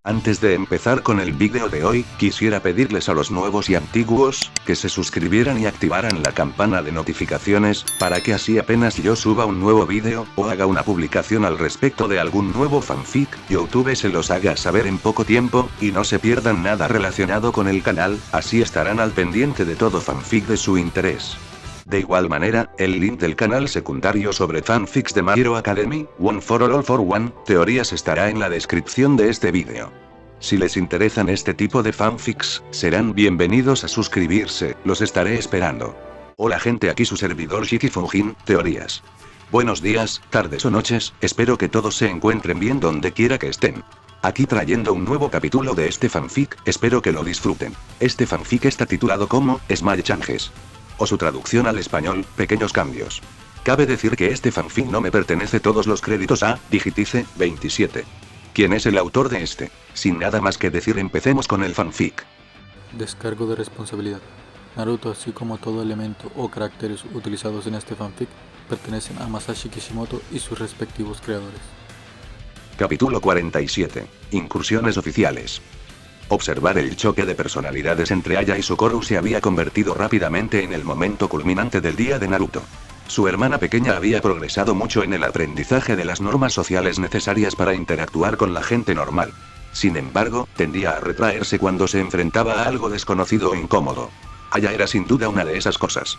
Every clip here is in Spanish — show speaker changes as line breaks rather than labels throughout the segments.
Antes de empezar con el vídeo de hoy, quisiera pedirles a los nuevos y antiguos, que se suscribieran y activaran la campana de notificaciones, para que así apenas yo suba un nuevo vídeo, o haga una publicación al respecto de algún nuevo fanfic, YouTube se los haga saber en poco tiempo, y no se pierdan nada relacionado con el canal, así estarán al pendiente de todo fanfic de su interés. De igual manera, el link del canal secundario sobre fanfics de My Hero Academy, One for All for One, teorías estará en la descripción de este vídeo. Si les interesan este tipo de fanfics, serán bienvenidos a suscribirse, los estaré esperando. Hola gente, aquí su servidor Shiki Fujin, teorías. Buenos días, tardes o noches, espero que todos se encuentren bien donde quiera que estén. Aquí trayendo un nuevo capítulo de este fanfic, espero que lo disfruten. Este fanfic está titulado como Small Changes, o su traducción al español, Pequeños Cambios. Cabe decir que este fanfic no me pertenece, todos los créditos a Digitice 27. ¿Quién es el autor de este? Sin nada más que decir, empecemos con el fanfic.
Descargo de responsabilidad. Naruto, así como todo elemento o caracteres utilizados en este fanfic, pertenecen a Masashi Kishimoto y sus respectivos creadores.
Capítulo 47. Incursiones oficiales. Observar el choque de personalidades entre Aya y Sukoru se había convertido rápidamente en el momento culminante del día de Naruto. Su hermana pequeña había progresado mucho en el aprendizaje de las normas sociales necesarias para interactuar con la gente normal. Sin embargo, tendía a retraerse cuando se enfrentaba a algo desconocido o incómodo. Aya era sin duda una de esas cosas.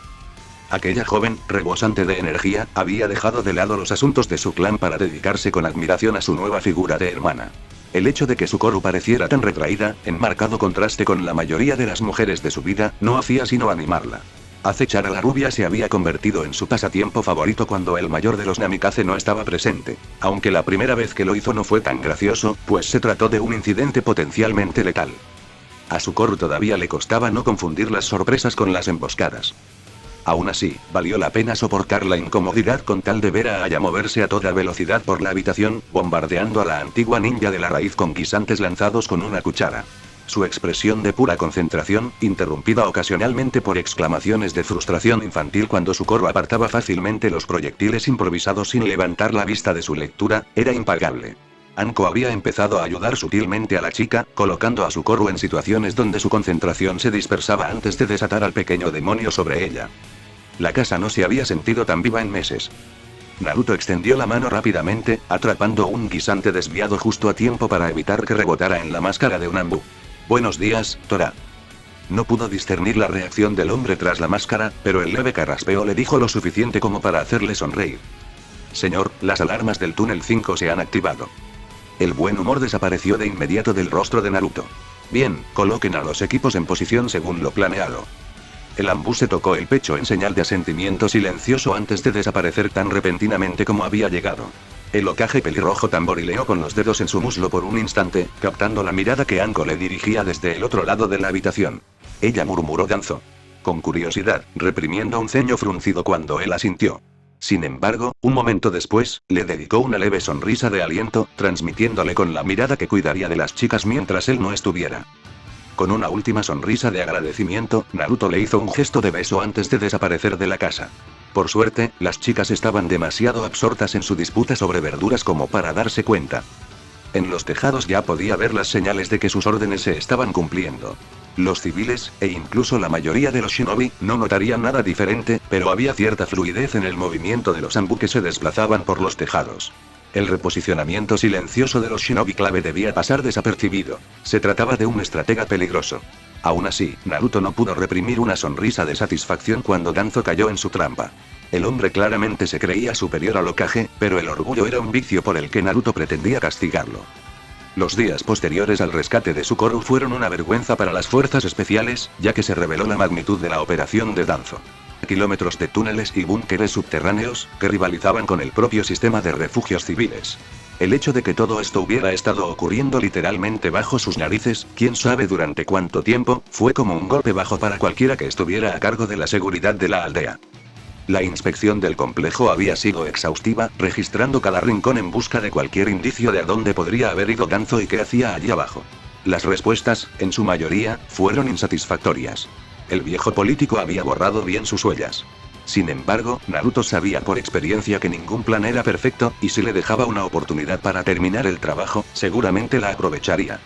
Aquella joven, rebosante de energía, había dejado de lado los asuntos de su clan para dedicarse con admiración a su nueva figura de hermana. El hecho de que Sukoru pareciera tan retraída, en marcado contraste con la mayoría de las mujeres de su vida, no hacía sino animarla. Acechar a la rubia se había convertido en su pasatiempo favorito cuando el mayor de los Namikaze no estaba presente, aunque la primera vez que lo hizo no fue tan gracioso, pues se trató de un incidente potencialmente letal. A Sukoru todavía le costaba no confundir las sorpresas con las emboscadas. Aún así, valió la pena soportar la incomodidad con tal de ver a Aya moverse a toda velocidad por la habitación, bombardeando a la antigua ninja de la raíz con guisantes lanzados con una cuchara. Su expresión de pura concentración, interrumpida ocasionalmente por exclamaciones de frustración infantil cuando Sukoru apartaba fácilmente los proyectiles improvisados sin levantar la vista de su lectura, era impagable. Anko había empezado a ayudar sutilmente a la chica, colocando a Sukoru en situaciones donde su concentración se dispersaba antes de desatar al pequeño demonio sobre ella. La casa no se había sentido tan viva en meses. Naruto extendió la mano rápidamente, atrapando un guisante desviado justo a tiempo para evitar que rebotara en la máscara de un ambú. Buenos días, Tora. No pudo discernir la reacción del hombre tras la máscara, pero el leve carraspeo le dijo lo suficiente como para hacerle sonreír. Señor, las alarmas del túnel 5 se han activado. El buen humor desapareció de inmediato del rostro de Naruto. Bien, coloquen a los equipos en posición según lo planeado. El ambú se tocó el pecho en señal de asentimiento silencioso antes de desaparecer tan repentinamente como había llegado. El Hokage pelirrojo tamborileó con los dedos en su muslo por un instante, captando la mirada que Anko le dirigía desde el otro lado de la habitación. Ella murmuró Danzo. Con curiosidad, reprimiendo un ceño fruncido cuando él asintió. Sin embargo, un momento después, le dedicó una leve sonrisa de aliento, transmitiéndole con la mirada que cuidaría de las chicas mientras él no estuviera. Con una última sonrisa de agradecimiento, Naruto le hizo un gesto de beso antes de desaparecer de la casa. Por suerte, las chicas estaban demasiado absortas en su disputa sobre verduras como para darse cuenta. En los tejados ya podía ver las señales de que sus órdenes se estaban cumpliendo. Los civiles, e incluso la mayoría de los shinobi, no notarían nada diferente, pero había cierta fluidez en el movimiento de los ambú que se desplazaban por los tejados. El reposicionamiento silencioso de los shinobi clave debía pasar desapercibido. Se trataba de un estratega peligroso. Aún así, Naruto no pudo reprimir una sonrisa de satisfacción cuando Danzo cayó en su trampa. El hombre claramente se creía superior al Hokage, pero el orgullo era un vicio por el que Naruto pretendía castigarlo. Los días posteriores al rescate de Sukoru fueron una vergüenza para las fuerzas especiales, ya que se reveló la magnitud de la operación de Danzo. Kilómetros de túneles y búnkeres subterráneos, que rivalizaban con el propio sistema de refugios civiles. El hecho de que todo esto hubiera estado ocurriendo literalmente bajo sus narices, quién sabe durante cuánto tiempo, fue como un golpe bajo para cualquiera que estuviera a cargo de la seguridad de la aldea. La inspección del complejo había sido exhaustiva, registrando cada rincón en busca de cualquier indicio de a dónde podría haber ido Danzo y qué hacía allí abajo. Las respuestas, en su mayoría, fueron insatisfactorias. El viejo político había borrado bien sus huellas. Sin embargo, Naruto sabía por experiencia que ningún plan era perfecto, y si le dejaba una oportunidad para terminar el trabajo, seguramente la aprovecharía.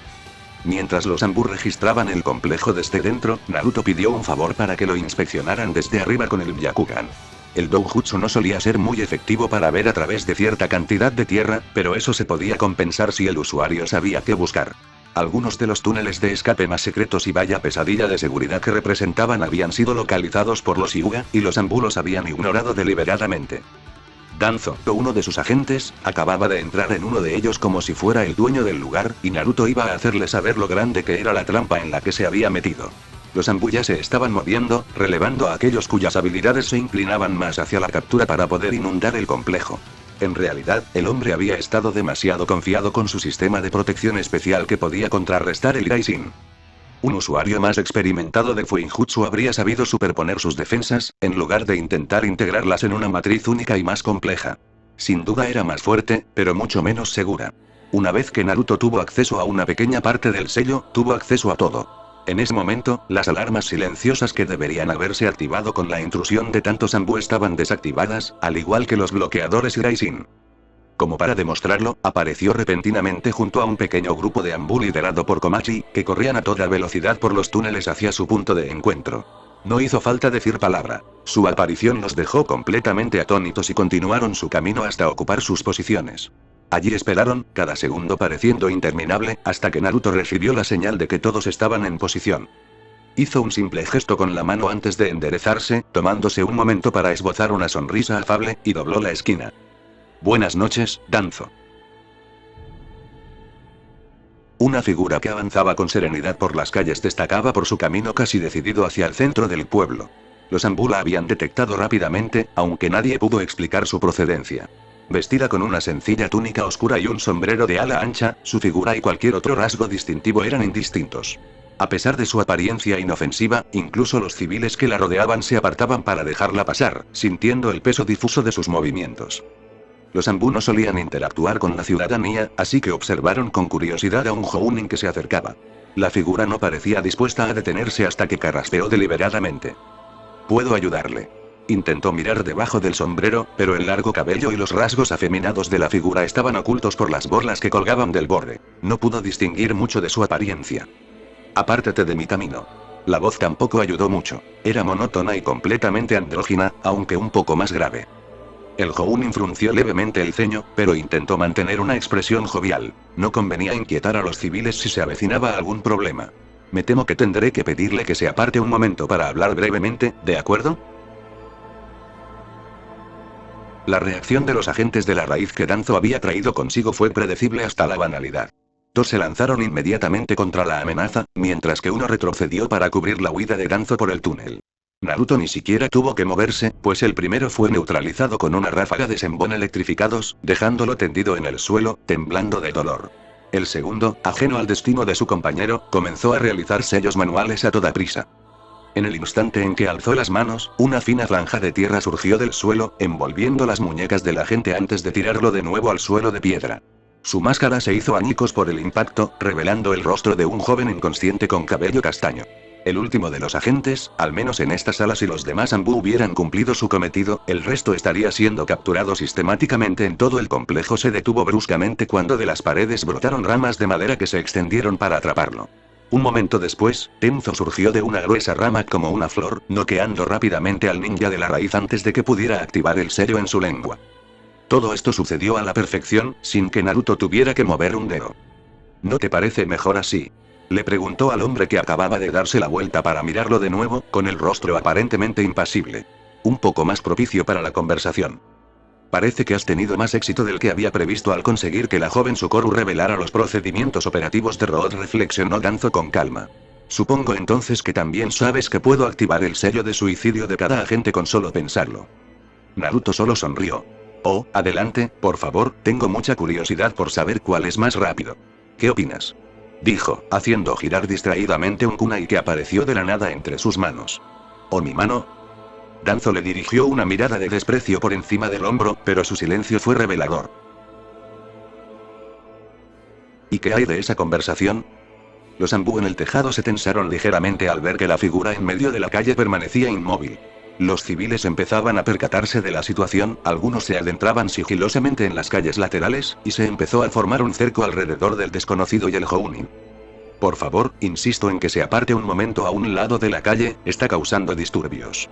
Mientras los Anbu registraban el complejo desde dentro, Naruto pidió un favor para que lo inspeccionaran desde arriba con el Byakugan. El doujutsu no solía ser muy efectivo para ver a través de cierta cantidad de tierra, pero eso se podía compensar si el usuario sabía qué buscar. Algunos de los túneles de escape más secretos y vaya pesadilla de seguridad que representaban habían sido localizados por los Hyuga, y los Anbu los habían ignorado deliberadamente. Danzo, uno de sus agentes, acababa de entrar en uno de ellos como si fuera el dueño del lugar, y Naruto iba a hacerle saber lo grande que era la trampa en la que se había metido. Los Anbu ya se estaban moviendo, relevando a aquellos cuyas habilidades se inclinaban más hacia la captura para poder inundar el complejo. En realidad, el hombre había estado demasiado confiado con su sistema de protección especial que podía contrarrestar el Raijin. Un usuario más experimentado de Fuinjutsu habría sabido superponer sus defensas, en lugar de intentar integrarlas en una matriz única y más compleja. Sin duda era más fuerte, pero mucho menos segura. Una vez que Naruto tuvo acceso a una pequeña parte del sello, tuvo acceso a todo. En ese momento, las alarmas silenciosas que deberían haberse activado con la intrusión de tantos Anbu estaban desactivadas, al igual que los bloqueadores Raijin. Como para demostrarlo, apareció repentinamente junto a un pequeño grupo de Anbu liderado por Komachi, que corrían a toda velocidad por los túneles hacia su punto de encuentro. No hizo falta decir palabra. Su aparición los dejó completamente atónitos y continuaron su camino hasta ocupar sus posiciones. Allí esperaron, cada segundo pareciendo interminable, hasta que Naruto recibió la señal de que todos estaban en posición. Hizo un simple gesto con la mano antes de enderezarse, tomándose un momento para esbozar una sonrisa afable, y dobló la esquina. Buenas noches, Danzo. Una figura que avanzaba con serenidad por las calles destacaba por su camino casi decidido hacia el centro del pueblo. Los Anbu la habían detectado rápidamente, aunque nadie pudo explicar su procedencia. Vestida con una sencilla túnica oscura y un sombrero de ala ancha, su figura y cualquier otro rasgo distintivo eran indistintos. A pesar de su apariencia inofensiva, incluso los civiles que la rodeaban se apartaban para dejarla pasar, sintiendo el peso difuso de sus movimientos. Los Anbu no solían interactuar con la ciudadanía, así que observaron con curiosidad a un Jounin que se acercaba. La figura no parecía dispuesta a detenerse hasta que carraspeó deliberadamente. ¿Puedo ayudarle? Intentó mirar debajo del sombrero, pero el largo cabello y los rasgos afeminados de la figura estaban ocultos por las borlas que colgaban del borde. No pudo distinguir mucho de su apariencia. Apártate de mi camino. La voz tampoco ayudó mucho. Era monótona y completamente andrógina, aunque un poco más grave. El Jounin frunció levemente el ceño, pero intentó mantener una expresión jovial. No convenía inquietar a los civiles si se avecinaba algún problema. Me temo que tendré que pedirle que se aparte un momento para hablar brevemente, ¿de acuerdo? La reacción de los agentes de la raíz que Danzo había traído consigo fue predecible hasta la banalidad. Dos se lanzaron inmediatamente contra la amenaza, mientras que uno retrocedió para cubrir la huida de Danzo por el túnel. Naruto ni siquiera tuvo que moverse, pues el primero fue neutralizado con una ráfaga de senbon electrificados, dejándolo tendido en el suelo, temblando de dolor. El segundo, ajeno al destino de su compañero, comenzó a realizar sellos manuales a toda prisa. En el instante en que alzó las manos, una fina franja de tierra surgió del suelo, envolviendo las muñecas del agente antes de tirarlo de nuevo al suelo de piedra. Su máscara se hizo añicos por el impacto, revelando el rostro de un joven inconsciente con cabello castaño. El último de los agentes, al menos en esta sala si los demás Anbu hubieran cumplido su cometido, el resto estaría siendo capturado sistemáticamente en todo el complejo. Se detuvo bruscamente cuando de las paredes brotaron ramas de madera que se extendieron para atraparlo. Un momento después, Tenzo surgió de una gruesa rama como una flor, noqueando rápidamente al ninja de la raíz antes de que pudiera activar el sello en su lengua. Todo esto sucedió a la perfección, sin que Naruto tuviera que mover un dedo. ¿No te parece mejor así?, le preguntó al hombre que acababa de darse la vuelta para mirarlo de nuevo, con el rostro aparentemente impasible. Un poco más propicio para la conversación. Parece que has tenido más éxito del que había previsto al conseguir que la joven Sukoru revelara los procedimientos operativos de Road, reflexionó Danzo con calma. Supongo entonces que también sabes que puedo activar el sello de suicidio de cada agente con solo pensarlo. Naruto solo sonrió. Oh, adelante, por favor, tengo mucha curiosidad por saber cuál es más rápido. ¿Qué opinas?, dijo, haciendo girar distraídamente un kunai que apareció de la nada entre sus manos. ¿O mi mano? Danzo le dirigió una mirada de desprecio por encima del hombro, pero su silencio fue revelador. ¿Y qué hay de esa conversación? Los Anbu en el tejado se tensaron ligeramente al ver que la figura en medio de la calle permanecía inmóvil. Los civiles empezaban a percatarse de la situación, algunos se adentraban sigilosamente en las calles laterales, y se empezó a formar un cerco alrededor del desconocido y el Jounin. Por favor, insisto en que se aparte un momento a un lado de la calle, está causando disturbios.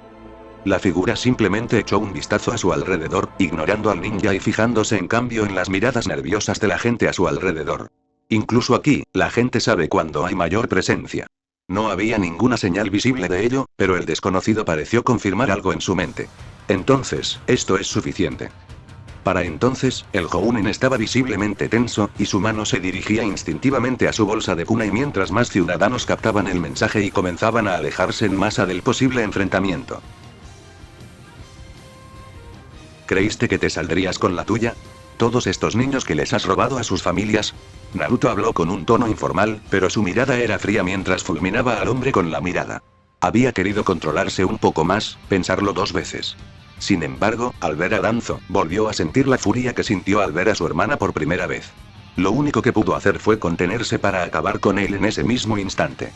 La figura simplemente echó un vistazo a su alrededor, ignorando al ninja y fijándose en cambio en las miradas nerviosas de la gente a su alrededor. Incluso aquí, la gente sabe cuando hay mayor presencia. No había ninguna señal visible de ello, pero el desconocido pareció confirmar algo en su mente. Entonces, esto es suficiente. Para entonces, el Jounin estaba visiblemente tenso, y su mano se dirigía instintivamente a su bolsa de kunai mientras más ciudadanos captaban el mensaje y comenzaban a alejarse en masa del posible enfrentamiento. ¿Creíste que te saldrías con la tuya? ¿Todos estos niños que les has robado a sus familias? Naruto habló con un tono informal, pero su mirada era fría mientras fulminaba al hombre con la mirada. Había querido controlarse un poco más, pensarlo 2 veces. Sin embargo, al ver a Danzo, volvió a sentir la furia que sintió al ver a su hermana por primera vez. Lo único que pudo hacer fue contenerse para acabar con él en ese mismo instante.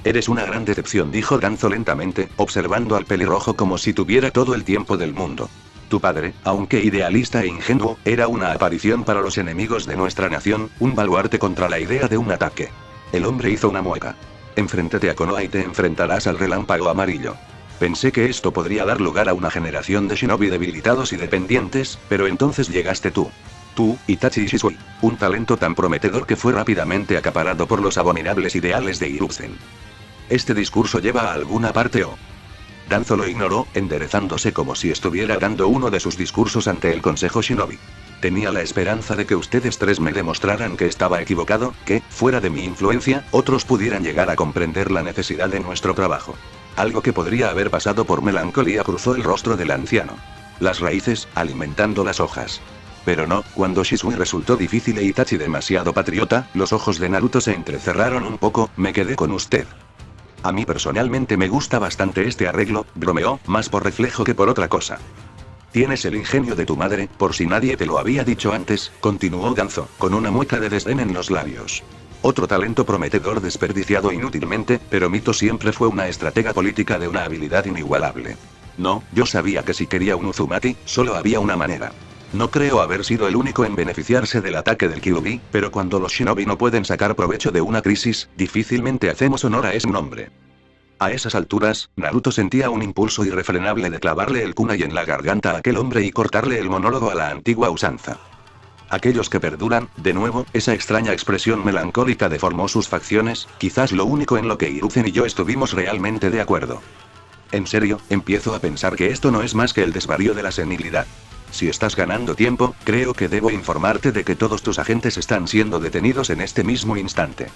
Eres una gran decepción, dijo Danzo lentamente, observando al pelirrojo como si tuviera todo el tiempo del mundo. Tu padre, aunque idealista e ingenuo, era una aparición para los enemigos de nuestra nación, un baluarte contra la idea de un ataque. El hombre hizo una mueca. Enfréntate a Konoha y te enfrentarás al relámpago amarillo. Pensé que esto podría dar lugar a una generación de shinobi debilitados y dependientes, pero entonces llegaste tú. Tú, Itachi Shisui, un talento tan prometedor que fue rápidamente acaparado por los abominables ideales de Hiruzen. ¿Este discurso lleva a alguna parte o...? Danzo lo ignoró, enderezándose como si estuviera dando uno de sus discursos ante el Consejo Shinobi. Tenía la esperanza de que ustedes 3 me demostraran que estaba equivocado, que, fuera de mi influencia, otros pudieran llegar a comprender la necesidad de nuestro trabajo. Algo que podría haber pasado por melancolía cruzó el rostro del anciano. Las raíces, alimentando las hojas. Pero no, cuando Shisui resultó difícil e Itachi demasiado patriota, los ojos de Naruto se entrecerraron un poco, me quedé con usted. A mí personalmente me gusta bastante este arreglo, bromeó, más por reflejo que por otra cosa. Tienes el ingenio de tu madre, por si nadie te lo había dicho antes, continuó Danzo, con una mueca de desdén en los labios. Otro talento prometedor desperdiciado inútilmente, pero Mito siempre fue una estratega política de una habilidad inigualable. No, yo sabía que si quería un Uzumaki, solo había una manera. No creo haber sido el único en beneficiarse del ataque del Kyuubi, pero cuando los shinobi no pueden sacar provecho de una crisis, difícilmente hacemos honor a ese nombre. A esas alturas, Naruto sentía un impulso irrefrenable de clavarle el kunai en la garganta a aquel hombre y cortarle el monólogo a la antigua usanza. Aquellos que perduran, de nuevo, esa extraña expresión melancólica deformó sus facciones, quizás lo único en lo que Hiruzen y yo estuvimos realmente de acuerdo. En serio, empiezo a pensar que esto no es más que el desvarío de la senilidad. Si estás ganando tiempo, creo que debo informarte de que todos tus agentes están siendo detenidos en este mismo instante.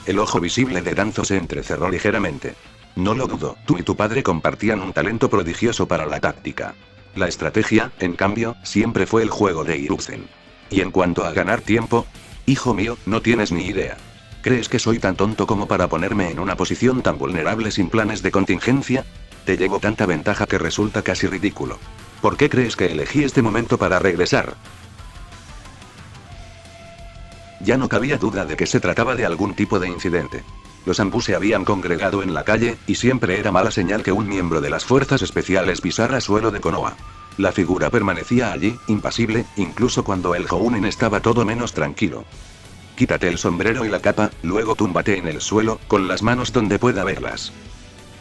El ojo visible de Danzo se entrecerró ligeramente. No lo dudo, tú y tu padre compartían un talento prodigioso para la táctica. La estrategia, en cambio, siempre fue el juego de Hiruzen. Y en cuanto a ganar tiempo, hijo mío, no tienes ni idea. ¿Crees que soy tan tonto como para ponerme en una posición tan vulnerable sin planes de contingencia? Te llevo tanta ventaja que resulta casi ridículo. ¿Por qué crees que elegí este momento para regresar? Ya no cabía duda de que se trataba de algún tipo de incidente. Los Anbu se habían congregado en la calle, y siempre era mala señal que un miembro de las fuerzas especiales pisara suelo de Konoha. La figura permanecía allí, impasible, incluso cuando el Jounin estaba todo menos tranquilo. Quítate el sombrero y la capa, luego túmbate en el suelo, con las manos donde pueda verlas.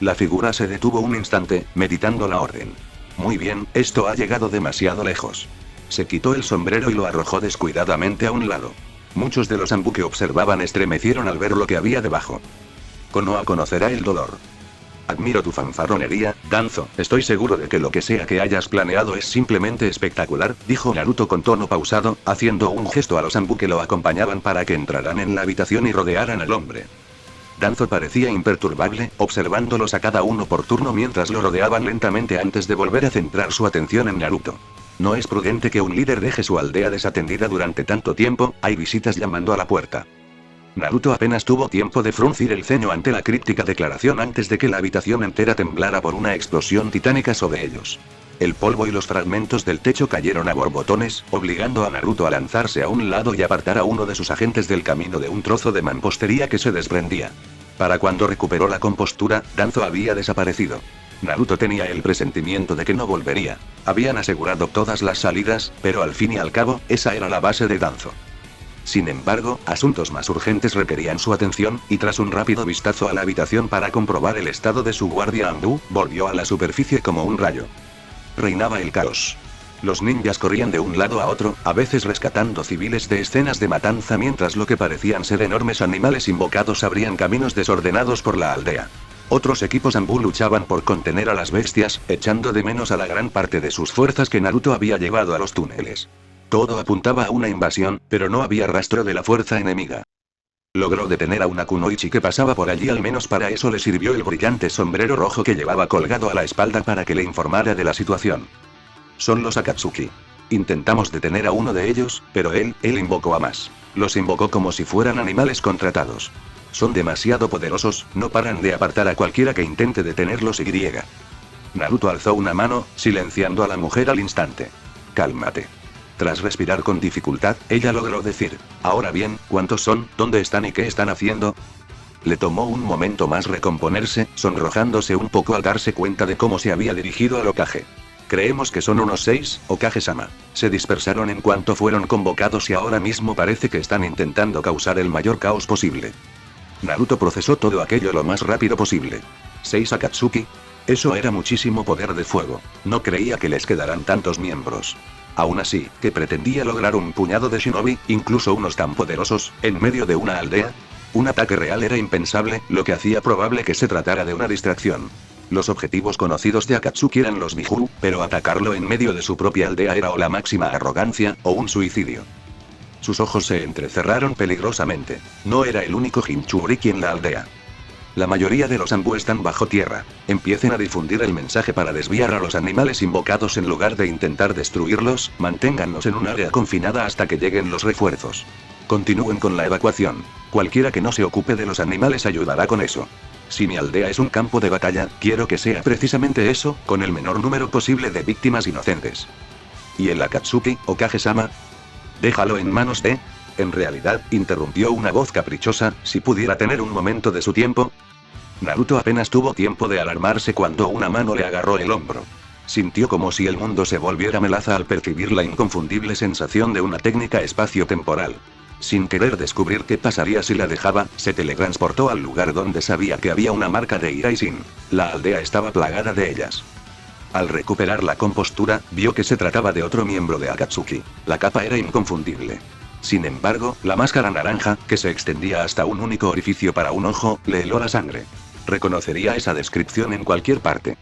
La figura se detuvo un instante, meditando la orden. Muy bien, esto ha llegado demasiado lejos. Se quitó el sombrero y lo arrojó descuidadamente a un lado. Muchos de los Anbu que observaban estremecieron al ver lo que había debajo. Konoha conocerá el dolor. Admiro tu fanfarronería, Danzo, estoy seguro de que lo que sea que hayas planeado es simplemente espectacular, dijo Naruto con tono pausado, haciendo un gesto a los Anbu que lo acompañaban para que entraran en la habitación y rodearan al hombre. Danzo parecía imperturbable, observándolos a cada uno por turno mientras lo rodeaban lentamente antes de volver a centrar su atención en Naruto. No es prudente que un líder deje su aldea desatendida durante tanto tiempo, hay visitas llamando a la puerta. Naruto apenas tuvo tiempo de fruncir el ceño ante la críptica declaración antes de que la habitación entera temblara por una explosión titánica sobre ellos. El polvo y los fragmentos del techo cayeron a borbotones, obligando a Naruto a lanzarse a un lado y apartar a uno de sus agentes del camino de un trozo de mampostería que se desprendía. Para cuando recuperó la compostura, Danzo había desaparecido. Naruto tenía el presentimiento de que no volvería. Habían asegurado todas las salidas, pero al fin y al cabo, esa era la base de Danzo. Sin embargo, asuntos más urgentes requerían su atención, y tras un rápido vistazo a la habitación para comprobar el estado de su guardia, Anbu volvió a la superficie como un rayo. Reinaba el caos. Los ninjas corrían de un lado a otro, a veces rescatando civiles de escenas de matanza, mientras lo que parecían ser enormes animales invocados abrían caminos desordenados por la aldea. Otros equipos Anbu luchaban por contener a las bestias, echando de menos a la gran parte de sus fuerzas que Naruto había llevado a los túneles. Todo apuntaba a una invasión, pero no había rastro de la fuerza enemiga. Logró detener a una kunoichi que pasaba por allí, al menos para eso le sirvió el brillante sombrero rojo que llevaba colgado a la espalda para que le informara de la situación. Son los Akatsuki. Intentamos detener a uno de ellos, pero él invocó a más. Los invocó como si fueran animales contratados. Son demasiado poderosos, no paran de apartar a cualquiera que intente detenerlos. Naruto alzó una mano, silenciando a la mujer al instante. Cálmate. Tras respirar con dificultad, ella logró decir: ahora bien, ¿cuántos son, dónde están y qué están haciendo? Le tomó un momento más recomponerse, sonrojándose un poco al darse cuenta de cómo se había dirigido al Hokage. Creemos que son unos 6, Hokage-sama. Se dispersaron en cuanto fueron convocados y ahora mismo parece que están intentando causar el mayor caos posible. Naruto procesó todo aquello lo más rápido posible. 6 Akatsuki. Eso era muchísimo poder de fuego. No creía que les quedaran tantos miembros. Aún así, ¿qué pretendía lograr un puñado de shinobi, incluso unos tan poderosos, en medio de una aldea? Un ataque real era impensable, lo que hacía probable que se tratara de una distracción. Los objetivos conocidos de Akatsuki eran los Biju, pero atacarlo en medio de su propia aldea era o la máxima arrogancia, o un suicidio. Sus ojos se entrecerraron peligrosamente. No era el único Jinchuriki en la aldea. La mayoría de los Anbu están bajo tierra. Empiecen a difundir el mensaje para desviar a los animales invocados en lugar de intentar destruirlos, manténganlos en un área confinada hasta que lleguen los refuerzos. Continúen con la evacuación. Cualquiera que no se ocupe de los animales ayudará con eso. Si mi aldea es un campo de batalla, quiero que sea precisamente eso, con el menor número posible de víctimas inocentes. ¿Y el Akatsuki, Hokage-sama? Déjalo en manos de... En realidad, interrumpió una voz caprichosa, si pudiera tener un momento de su tiempo. Naruto apenas tuvo tiempo de alarmarse cuando una mano le agarró el hombro. Sintió como si el mundo se volviera melaza al percibir la inconfundible sensación de una técnica espacio-temporal. Sin querer descubrir qué pasaría si la dejaba, se teletransportó al lugar donde sabía que había una marca de Iraishin. La aldea estaba plagada de ellas. Al recuperar la compostura, vio que se trataba de otro miembro de Akatsuki. La capa era inconfundible. Sin embargo, la máscara naranja, que se extendía hasta un único orificio para un ojo, le heló la sangre. Reconocería esa descripción en cualquier parte.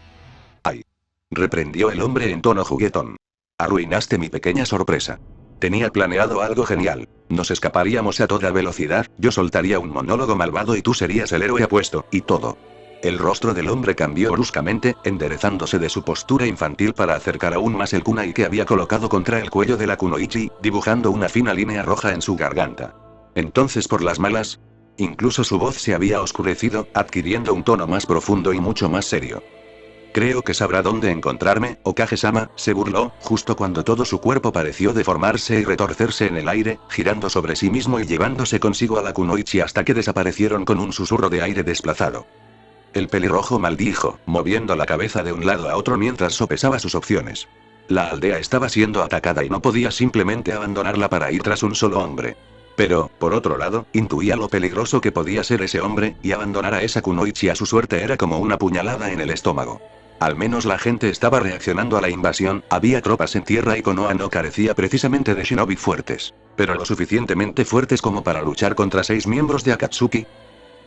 ¡Ay! Reprendió el hombre en tono juguetón. Arruinaste mi pequeña sorpresa. Tenía planeado algo genial. Nos escaparíamos a toda velocidad, yo soltaría un monólogo malvado y tú serías el héroe apuesto, y todo. El rostro del hombre cambió bruscamente, enderezándose de su postura infantil para acercar aún más el kunai que había colocado contra el cuello de la kunoichi, dibujando una fina línea roja en su garganta. Entonces, por las malas, incluso su voz se había oscurecido, adquiriendo un tono más profundo y mucho más serio. Creo que sabrá dónde encontrarme, Hokage-sama, se burló, justo cuando todo su cuerpo pareció deformarse y retorcerse en el aire, girando sobre sí mismo y llevándose consigo a la kunoichi hasta que desaparecieron con un susurro de aire desplazado. El pelirrojo maldijo, moviendo la cabeza de un lado a otro mientras sopesaba sus opciones. La aldea estaba siendo atacada y no podía simplemente abandonarla para ir tras un solo hombre. Pero, por otro lado, intuía lo peligroso que podía ser ese hombre, y abandonar a esa kunoichi a su suerte era como una puñalada en el estómago. Al menos la gente estaba reaccionando a la invasión, había tropas en tierra y Konoha no carecía precisamente de shinobi fuertes. Pero lo suficientemente fuertes como para luchar contra 6 miembros de Akatsuki.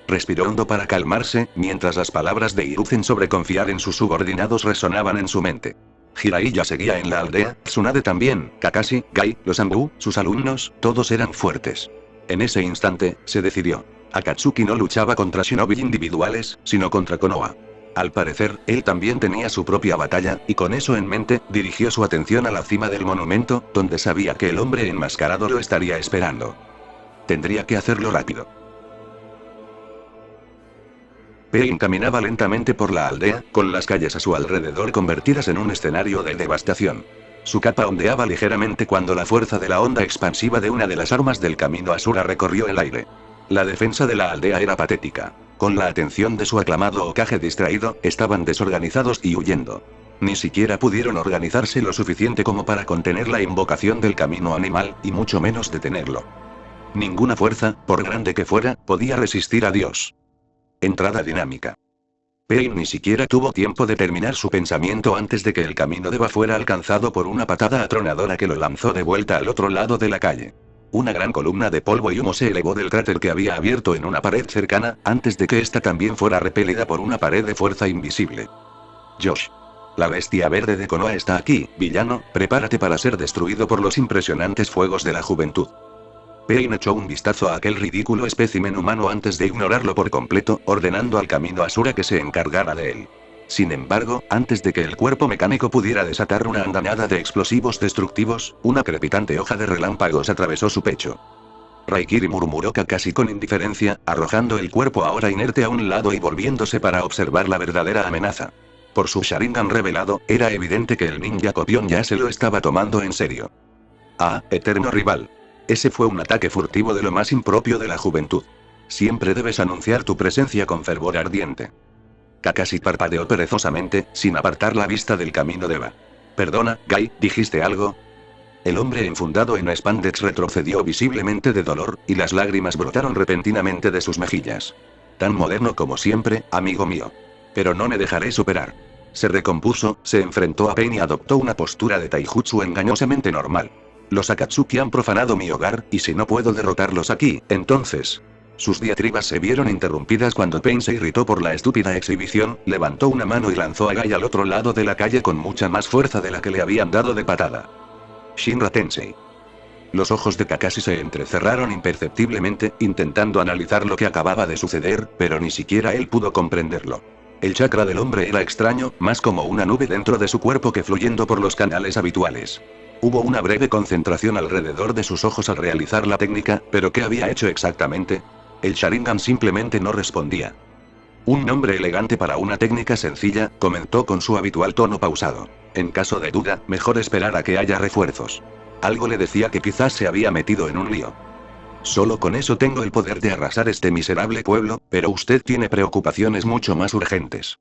Respiró hondo para calmarse, mientras las palabras de Hiruzen sobre confiar en sus subordinados resonaban en su mente. Jiraiya seguía en la aldea, Tsunade también, Kakashi, Gai, los Anbu, sus alumnos, todos eran fuertes. En ese instante, se decidió. Akatsuki no luchaba contra shinobi individuales, sino contra Konoha. Al parecer, él también tenía su propia batalla, y con eso en mente, dirigió su atención a la cima del monumento, donde sabía que el hombre enmascarado lo estaría esperando. Tendría que hacerlo rápido. Pain caminaba lentamente por la aldea, con las calles a su alrededor convertidas en un escenario de devastación. Su capa ondeaba ligeramente cuando la fuerza de la onda expansiva de una de las armas del camino Asura recorrió el aire. La defensa de la aldea era patética. Con la atención de su aclamado Hokage distraído, estaban desorganizados y huyendo. Ni siquiera pudieron organizarse lo suficiente como para contener la invocación del camino animal, y mucho menos detenerlo. Ninguna fuerza, por grande que fuera, podía resistir a Dios. Entrada dinámica. Pain ni siquiera tuvo tiempo de terminar su pensamiento antes de que el camino de Va fuera alcanzado por una patada atronadora que lo lanzó de vuelta al otro lado de la calle. Una gran columna de polvo y humo se elevó del cráter que había abierto en una pared cercana, antes de que ésta también fuera repelida por una pared de fuerza invisible. Josh. La bestia verde de Konoha está aquí, villano, prepárate para ser destruido por los impresionantes fuegos de la juventud. Pain echó un vistazo a aquel ridículo espécimen humano antes de ignorarlo por completo, ordenando al camino Asura que se encargara de él. Sin embargo, antes de que el cuerpo mecánico pudiera desatar una andanada de explosivos destructivos, una crepitante hoja de relámpagos atravesó su pecho. Raikiri, murmuró Kakashi con indiferencia, arrojando el cuerpo ahora inerte a un lado y volviéndose para observar la verdadera amenaza. Por su Sharingan revelado, era evidente que el ninja copión ya se lo estaba tomando en serio. Ah, eterno rival. Ese fue un ataque furtivo de lo más impropio de la juventud. Siempre debes anunciar tu presencia con fervor ardiente. Kakashi parpadeó perezosamente, sin apartar la vista del camino de Va. Perdona, Gai, ¿dijiste algo? El hombre enfundado en spandex retrocedió visiblemente de dolor, y las lágrimas brotaron repentinamente de sus mejillas. Tan moderno como siempre, amigo mío. Pero no me dejaré superar. Se recompuso, se enfrentó a Pain y adoptó una postura de taijutsu engañosamente normal. Los Akatsuki han profanado mi hogar, y si no puedo derrotarlos aquí, entonces... Sus diatribas se vieron interrumpidas cuando Pain se irritó por la estúpida exhibición, levantó una mano y lanzó a Gai al otro lado de la calle con mucha más fuerza de la que le habían dado de patada. Shinra Tensei. Los ojos de Kakashi se entrecerraron imperceptiblemente, intentando analizar lo que acababa de suceder, pero ni siquiera él pudo comprenderlo. El chakra del hombre era extraño, más como una nube dentro de su cuerpo que fluyendo por los canales habituales. Hubo una breve concentración alrededor de sus ojos al realizar la técnica, pero ¿qué había hecho exactamente? El Sharingan simplemente no respondía. Un nombre elegante para una técnica sencilla, comentó con su habitual tono pausado. En caso de duda, mejor esperar a que haya refuerzos. Algo le decía que quizás se había metido en un lío. Solo con eso tengo el poder de arrasar este miserable pueblo, pero usted tiene preocupaciones mucho más urgentes.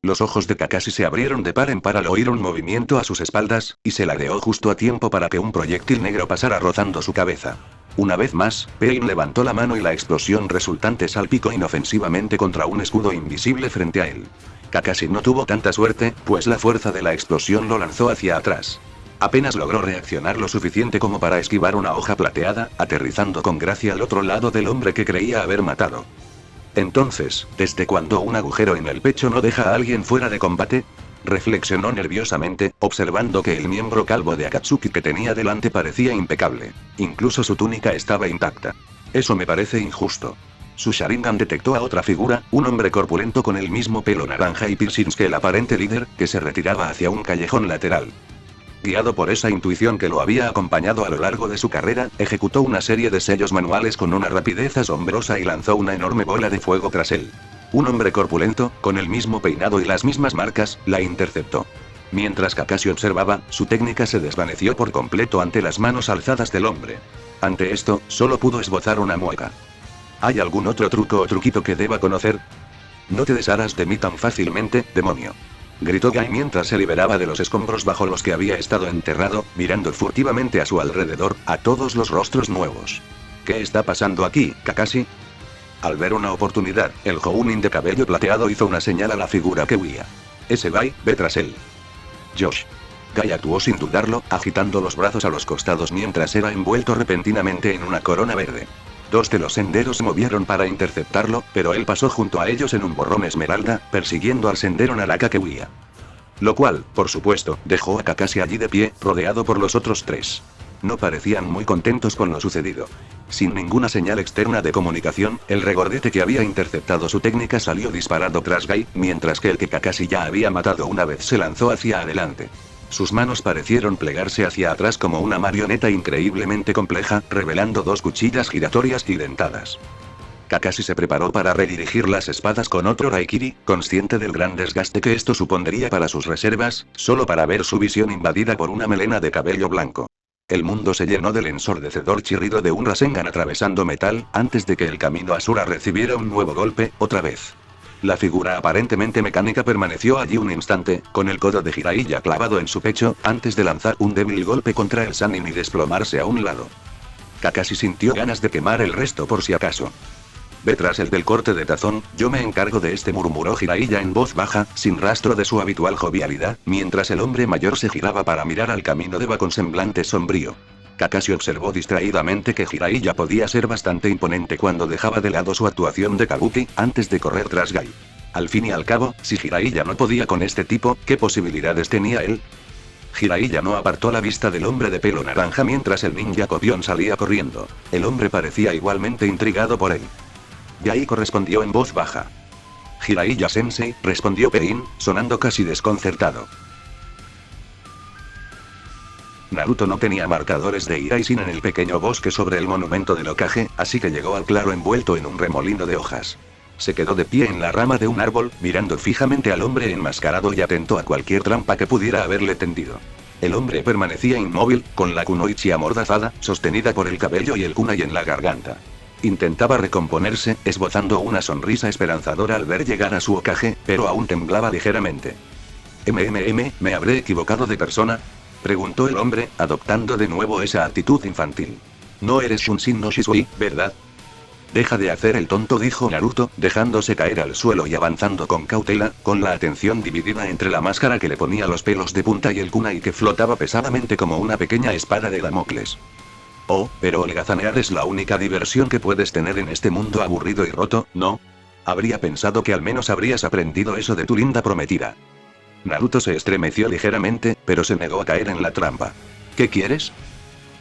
Los ojos de Kakashi se abrieron de par en par al oír un movimiento a sus espaldas, y se ladeó justo a tiempo para que un proyectil negro pasara rozando su cabeza. Una vez más, Pain levantó la mano y la explosión resultante salpicó inofensivamente contra un escudo invisible frente a él. Kakashi no tuvo tanta suerte, pues la fuerza de la explosión lo lanzó hacia atrás. Apenas logró reaccionar lo suficiente como para esquivar una hoja plateada, aterrizando con gracia al otro lado del hombre que creía haber matado. Entonces, ¿desde cuándo un agujero en el pecho no deja a alguien fuera de combate? Reflexionó nerviosamente, observando que el miembro calvo de Akatsuki que tenía delante parecía impecable. Incluso su túnica estaba intacta. Eso me parece injusto. Su Sharingan detectó a otra figura, un hombre corpulento con el mismo pelo naranja y piercings que el aparente líder, que se retiraba hacia un callejón lateral. Guiado por esa intuición que lo había acompañado a lo largo de su carrera, ejecutó una serie de sellos manuales con una rapidez asombrosa y lanzó una enorme bola de fuego tras él. Un hombre corpulento, con el mismo peinado y las mismas marcas, la interceptó. Mientras Kakashi observaba, su técnica se desvaneció por completo ante las manos alzadas del hombre. Ante esto, solo pudo esbozar una mueca. ¿Hay algún otro truco o truquito que deba conocer? No te desharás de mí tan fácilmente, demonio. Gritó Gai mientras se liberaba de los escombros bajo los que había estado enterrado, mirando furtivamente a su alrededor, a todos los rostros nuevos. ¿Qué está pasando aquí, Kakashi? Al ver una oportunidad, el Jounin de cabello plateado hizo una señal a la figura que huía. Ese Gai, ve tras él. Josh. Gai actuó sin dudarlo, agitando los brazos a los costados mientras era envuelto repentinamente en una corona verde. Dos de los senderos se movieron para interceptarlo, pero él pasó junto a ellos en un borrón esmeralda, persiguiendo al sendero naranja que huía. Lo cual, por supuesto, dejó a Kakashi allí de pie, rodeado por los otros tres. No parecían muy contentos con lo sucedido. Sin ninguna señal externa de comunicación, el regordete que había interceptado su técnica salió disparado tras Gai, mientras que el que Kakashi ya había matado una vez se lanzó hacia adelante. Sus manos parecieron plegarse hacia atrás como una marioneta increíblemente compleja, revelando dos cuchillas giratorias y dentadas. Kakashi se preparó para redirigir las espadas con otro Raikiri, consciente del gran desgaste que esto supondría para sus reservas, solo para ver su visión invadida por una melena de cabello blanco. El mundo se llenó del ensordecedor chirrido de un Rasengan atravesando metal, antes de que el camino Asura recibiera un nuevo golpe, otra vez. La figura aparentemente mecánica permaneció allí un instante, con el codo de Jiraiya clavado en su pecho, antes de lanzar un débil golpe contra el Sannin y desplomarse a un lado. Kakashi sintió ganas de quemar el resto por si acaso. Ve tras el del corte de tazón, yo me encargo de este, murmuró Jiraiya en voz baja, sin rastro de su habitual jovialidad, mientras el hombre mayor se giraba para mirar al camino de Va con semblante sombrío. Kakashi observó distraídamente que Jiraiya podía ser bastante imponente cuando dejaba de lado su actuación de kabuki, antes de correr tras Gai. Al fin y al cabo, si Jiraiya no podía con este tipo, ¿qué posibilidades tenía él? Jiraiya no apartó la vista del hombre de pelo naranja mientras el ninja copión salía corriendo. El hombre parecía igualmente intrigado por él. Gai correspondió en voz baja. Jiraiya-sensei, respondió Pain, sonando casi desconcertado. Naruto no tenía marcadores de Iraisin en el pequeño bosque sobre el monumento del Hokage, así que llegó al claro envuelto en un remolino de hojas. Se quedó de pie en la rama de un árbol, mirando fijamente al hombre enmascarado y atento a cualquier trampa que pudiera haberle tendido. El hombre permanecía inmóvil, con la kunoichi amordazada, sostenida por el cabello y el kunai en la garganta. Intentaba recomponerse, esbozando una sonrisa esperanzadora al ver llegar a su Hokage, pero aún temblaba ligeramente. ¿Me habré equivocado de persona?, preguntó el hombre, adoptando de nuevo esa actitud infantil. No eres Shunshin no Shisui, ¿verdad? Deja de hacer el tonto, dijo Naruto, dejándose caer al suelo y avanzando con cautela, con la atención dividida entre la máscara que le ponía los pelos de punta y el kunai que flotaba pesadamente como una pequeña espada de Damocles. Oh, pero holgazanear es la única diversión que puedes tener en este mundo aburrido y roto, ¿no? Habría pensado que al menos habrías aprendido eso de tu linda prometida. Naruto se estremeció ligeramente, pero se negó a caer en la trampa. ¿Qué quieres?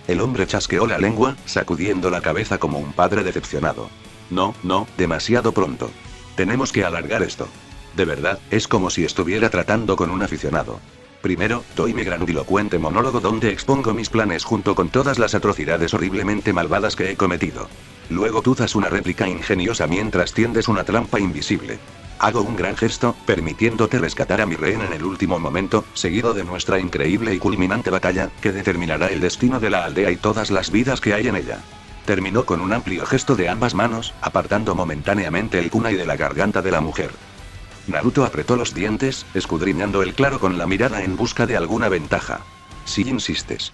El hombre chasqueó la lengua, sacudiendo la cabeza como un padre decepcionado. No, demasiado pronto. Tenemos que alargar esto. De verdad, es como si estuviera tratando con un aficionado. Primero, doy mi grandilocuente monólogo donde expongo mis planes junto con todas las atrocidades horriblemente malvadas que he cometido. Luego tú das una réplica ingeniosa mientras tiendes una trampa invisible. Hago un gran gesto, permitiéndote rescatar a mi rehén en el último momento, seguido de nuestra increíble y culminante batalla, que determinará el destino de la aldea y todas las vidas que hay en ella. Terminó con un amplio gesto de ambas manos, apartando momentáneamente el kunai de la garganta de la mujer. Naruto apretó los dientes, escudriñando el claro con la mirada en busca de alguna ventaja. Si insistes.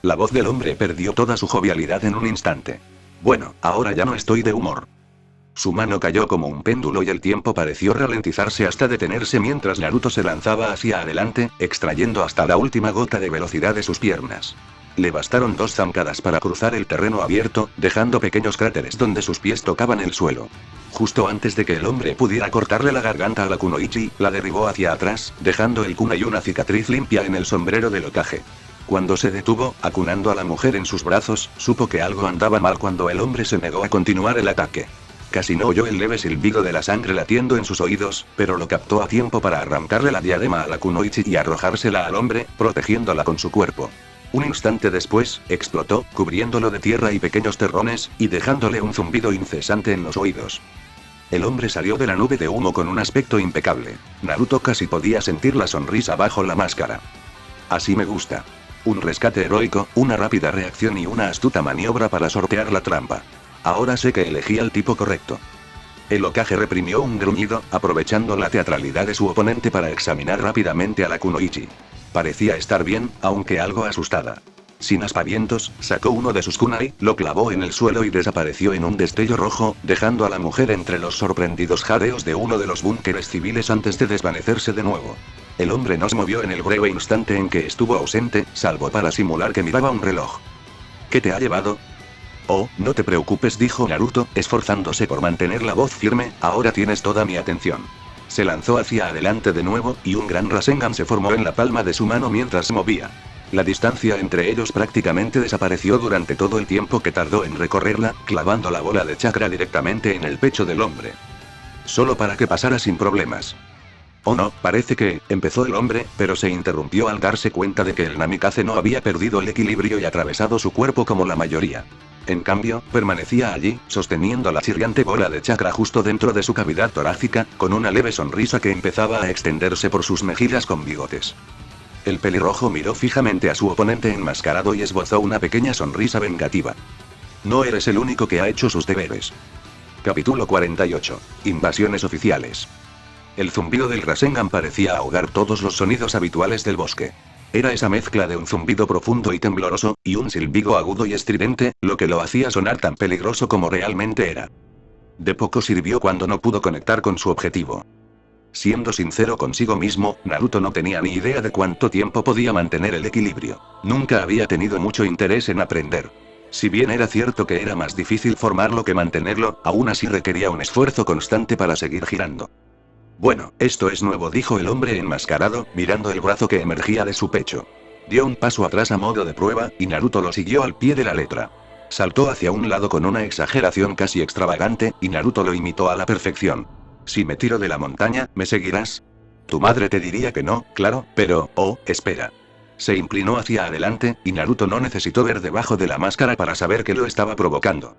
La voz del hombre perdió toda su jovialidad en un instante. Bueno, ahora ya no estoy de humor. Su mano cayó como un péndulo y el tiempo pareció ralentizarse hasta detenerse mientras Naruto se lanzaba hacia adelante, extrayendo hasta la última gota de velocidad de sus piernas. Le bastaron 2 zancadas para cruzar el terreno abierto, dejando pequeños cráteres donde sus pies tocaban el suelo. Justo antes de que el hombre pudiera cortarle la garganta a la kunoichi, la derribó hacia atrás, dejando el kunai y una cicatriz limpia en el sombrero del Hokage. Cuando se detuvo, acunando a la mujer en sus brazos, supo que algo andaba mal cuando el hombre se negó a continuar el ataque. Casi no oyó el leve silbido de la sangre latiendo en sus oídos, pero lo captó a tiempo para arrancarle la diadema a la kunoichi y arrojársela al hombre, protegiéndola con su cuerpo. Un instante después, explotó, cubriéndolo de tierra y pequeños terrones, y dejándole un zumbido incesante en los oídos. El hombre salió de la nube de humo con un aspecto impecable. Naruto casi podía sentir la sonrisa bajo la máscara. Así me gusta. Un rescate heroico, una rápida reacción y una astuta maniobra para sortear la trampa. Ahora sé que elegí al tipo correcto. El Hokage reprimió un gruñido, aprovechando la teatralidad de su oponente para examinar rápidamente a la kunoichi. Parecía estar bien, aunque algo asustada. Sin aspavientos, sacó uno de sus kunai, lo clavó en el suelo y desapareció en un destello rojo, dejando a la mujer entre los sorprendidos jadeos de uno de los búnkeres civiles antes de desvanecerse de nuevo. El hombre no se movió en el breve instante en que estuvo ausente, salvo para simular que miraba un reloj. ¿Qué te ha llevado? Oh, no te preocupes, dijo Naruto, esforzándose por mantener la voz firme, ahora tienes toda mi atención. Se lanzó hacia adelante de nuevo, y un gran Rasengan se formó en la palma de su mano mientras se movía. La distancia entre ellos prácticamente desapareció durante todo el tiempo que tardó en recorrerla, clavando la bola de chakra directamente en el pecho del hombre. Solo para que pasara sin problemas. Oh no, parece que, empezó el hombre, pero se interrumpió al darse cuenta de que el Namikaze no había perdido el equilibrio y atravesado su cuerpo como la mayoría. En cambio, permanecía allí, sosteniendo la chirriante bola de chakra justo dentro de su cavidad torácica, con una leve sonrisa que empezaba a extenderse por sus mejillas con bigotes. El pelirrojo miró fijamente a su oponente enmascarado y esbozó una pequeña sonrisa vengativa. No eres el único que ha hecho sus deberes. Capítulo 48. Invasiones oficiales. El zumbido del Rasengan parecía ahogar todos los sonidos habituales del bosque. Era esa mezcla de un zumbido profundo y tembloroso, y un silbido agudo y estridente, lo que lo hacía sonar tan peligroso como realmente era. De poco sirvió cuando no pudo conectar con su objetivo. Siendo sincero consigo mismo, Naruto no tenía ni idea de cuánto tiempo podía mantener el equilibrio. Nunca había tenido mucho interés en aprender. Si bien era cierto que era más difícil formarlo que mantenerlo, aún así requería un esfuerzo constante para seguir girando. Bueno, esto es nuevo, dijo el hombre enmascarado, mirando el brazo que emergía de su pecho. Dio un paso atrás a modo de prueba, y Naruto lo siguió al pie de la letra. Saltó hacia un lado con una exageración casi extravagante, y Naruto lo imitó a la perfección. Si me tiro de la montaña, ¿me seguirás? Tu madre te diría que no, claro, pero, oh, espera. Se inclinó hacia adelante, y Naruto no necesitó ver debajo de la máscara para saber que lo estaba provocando.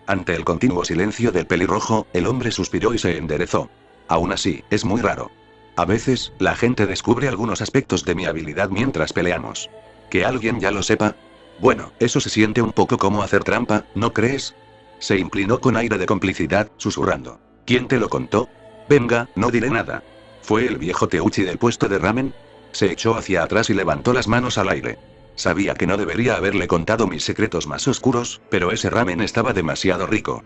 Ante el continuo silencio del pelirrojo, el hombre suspiró y se enderezó. Aún así, es muy raro. A veces, la gente descubre algunos aspectos de mi habilidad mientras peleamos. ¿Que alguien ya lo sepa? Bueno, eso se siente un poco como hacer trampa, ¿no crees? Se inclinó con aire de complicidad, susurrando. ¿Quién te lo contó? Venga, no diré nada. ¿Fue el viejo Teuchi del puesto de ramen? Se echó hacia atrás y levantó las manos al aire. Sabía que no debería haberle contado mis secretos más oscuros, pero ese ramen estaba demasiado rico.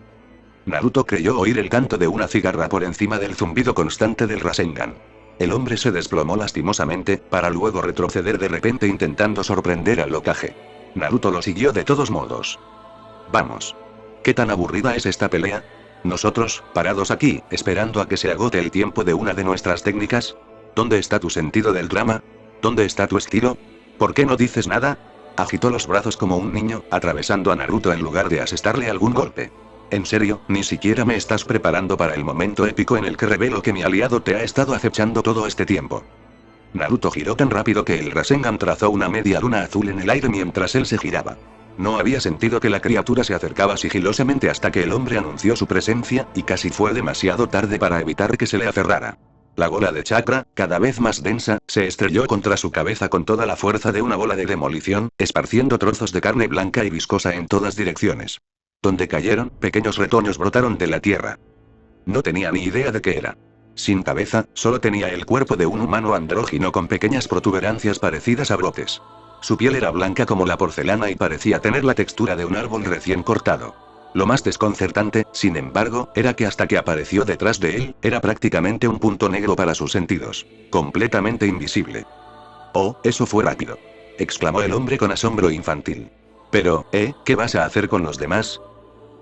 Naruto creyó oír el canto de una cigarra por encima del zumbido constante del Rasengan. El hombre se desplomó lastimosamente, para luego retroceder de repente intentando sorprender al Hokage. Naruto lo siguió de todos modos. Vamos. ¿Qué tan aburrida es esta pelea? Nosotros, parados aquí, esperando a que se agote el tiempo de una de nuestras técnicas. ¿Dónde está tu sentido del drama? ¿Dónde está tu estilo? ¿Por qué no dices nada? Agitó los brazos como un niño, atravesando a Naruto en lugar de asestarle algún golpe. En serio, ni siquiera me estás preparando para el momento épico en el que revelo que mi aliado te ha estado acechando todo este tiempo. Naruto giró tan rápido que el Rasengan trazó una media luna azul en el aire mientras él se giraba. No había sentido que la criatura se acercaba sigilosamente hasta que el hombre anunció su presencia, y casi fue demasiado tarde para evitar que se le aferrara. La bola de chakra, cada vez más densa, se estrelló contra su cabeza con toda la fuerza de una bola de demolición, esparciendo trozos de carne blanca y viscosa en todas direcciones. Donde cayeron, pequeños retoños brotaron de la tierra. No tenía ni idea de qué era. Sin cabeza, solo tenía el cuerpo de un humano andrógino con pequeñas protuberancias parecidas a brotes. Su piel era blanca como la porcelana y parecía tener la textura de un árbol recién cortado. Lo más desconcertante, sin embargo, era que hasta que apareció detrás de él, era prácticamente un punto negro para sus sentidos. Completamente invisible. Oh, eso fue rápido. Exclamó el hombre con asombro infantil. Pero, ¿qué vas a hacer con los demás?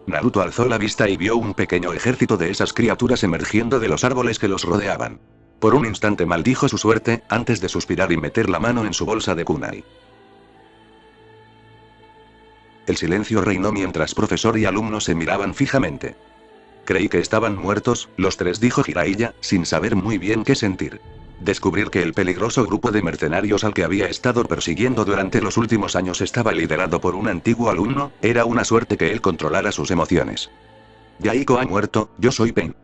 Naruto alzó la vista y vio un pequeño ejército de esas criaturas emergiendo de los árboles que los rodeaban. Por un instante maldijo su suerte, antes de suspirar y meter la mano en su bolsa de kunai. El silencio reinó mientras profesor y alumno se miraban fijamente. Creí que estaban muertos, los tres, dijo Jiraiya, sin saber muy bien qué sentir. Descubrir que el peligroso grupo de mercenarios al que había estado persiguiendo durante los últimos años estaba liderado por un antiguo alumno, era una suerte que él controlara sus emociones. Yaiko ha muerto, yo soy Pain.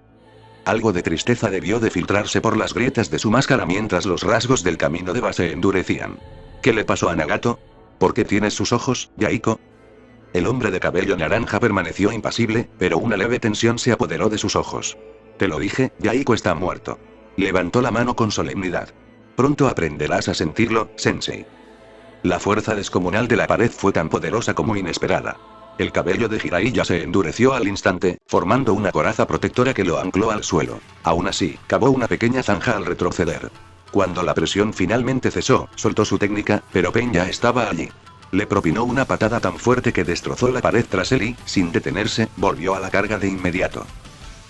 Algo de tristeza debió de filtrarse por las grietas de su máscara mientras los rasgos del camino de base endurecían. ¿Qué le pasó a Nagato? ¿Por qué tienes sus ojos, Yaiko? El hombre de cabello naranja permaneció impasible, pero una leve tensión se apoderó de sus ojos. Te lo dije, Yaiko está muerto. Levantó la mano con solemnidad. Pronto aprenderás a sentirlo, Sensei. La fuerza descomunal de la pared fue tan poderosa como inesperada. El cabello de Jiraiya se endureció al instante, formando una coraza protectora que lo ancló al suelo. Aún así, cavó una pequeña zanja al retroceder. Cuando la presión finalmente cesó, soltó su técnica, pero Pain ya estaba allí. Le propinó una patada tan fuerte que destrozó la pared tras él y, sin detenerse, volvió a la carga de inmediato.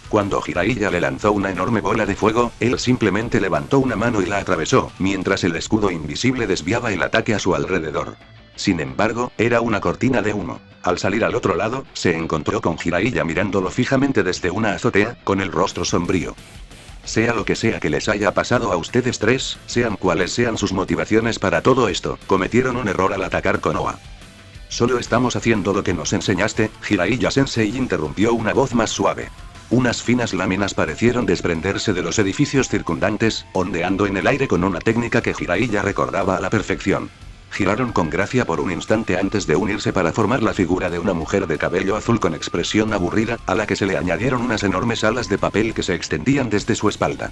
Cuando Jiraiya le lanzó una enorme bola de fuego, él simplemente levantó una mano y la atravesó, mientras el escudo invisible desviaba el ataque a su alrededor. Sin embargo, era una cortina de humo. Al salir al otro lado, se encontró con Jiraiya mirándolo fijamente desde una azotea, con el rostro sombrío. Sea lo que sea que les haya pasado a ustedes tres, sean cuales sean sus motivaciones para todo esto, cometieron un error al atacar Konoha. Solo estamos haciendo lo que nos enseñaste, Jiraiya-sensei, interrumpió una voz más suave. Unas finas láminas parecieron desprenderse de los edificios circundantes, ondeando en el aire con una técnica que Jiraiya recordaba a la perfección. Giraron con gracia por un instante antes de unirse para formar la figura de una mujer de cabello azul con expresión aburrida, a la que se le añadieron unas enormes alas de papel que se extendían desde su espalda.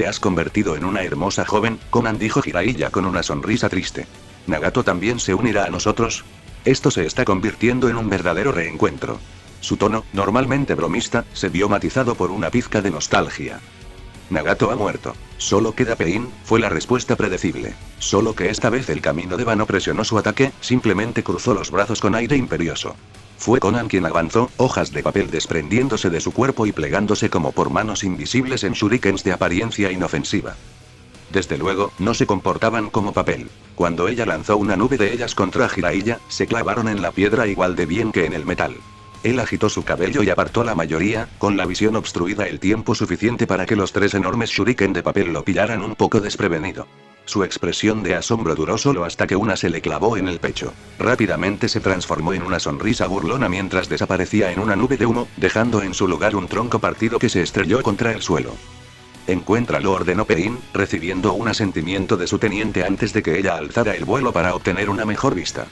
Te has convertido en una hermosa joven, Conan, dijo Jiraiya con una sonrisa triste. ¿Nagato también se unirá a nosotros? Esto se está convirtiendo en un verdadero reencuentro. Su tono, normalmente bromista, se vio matizado por una pizca de nostalgia. Nagato ha muerto. Solo queda Pain, fue la respuesta predecible. Solo que esta vez el camino de no presionó su ataque, simplemente cruzó los brazos con aire imperioso. Fue Conan quien avanzó, hojas de papel desprendiéndose de su cuerpo y plegándose como por manos invisibles en shurikens de apariencia inofensiva. Desde luego, no se comportaban como papel. Cuando ella lanzó una nube de ellas contra Jiraiya, se clavaron en la piedra igual de bien que en el metal. Él agitó su cabello y apartó la mayoría, con la visión obstruida el tiempo suficiente para que los 3 enormes shuriken de papel lo pillaran un poco desprevenido. Su expresión de asombro duró solo hasta que una se le clavó en el pecho. Rápidamente se transformó en una sonrisa burlona mientras desaparecía en una nube de humo, dejando en su lugar un tronco partido que se estrelló contra el suelo. Encuéntralo, ordenó Pain, recibiendo un asentimiento de su teniente antes de que ella alzara el vuelo para obtener una mejor vista.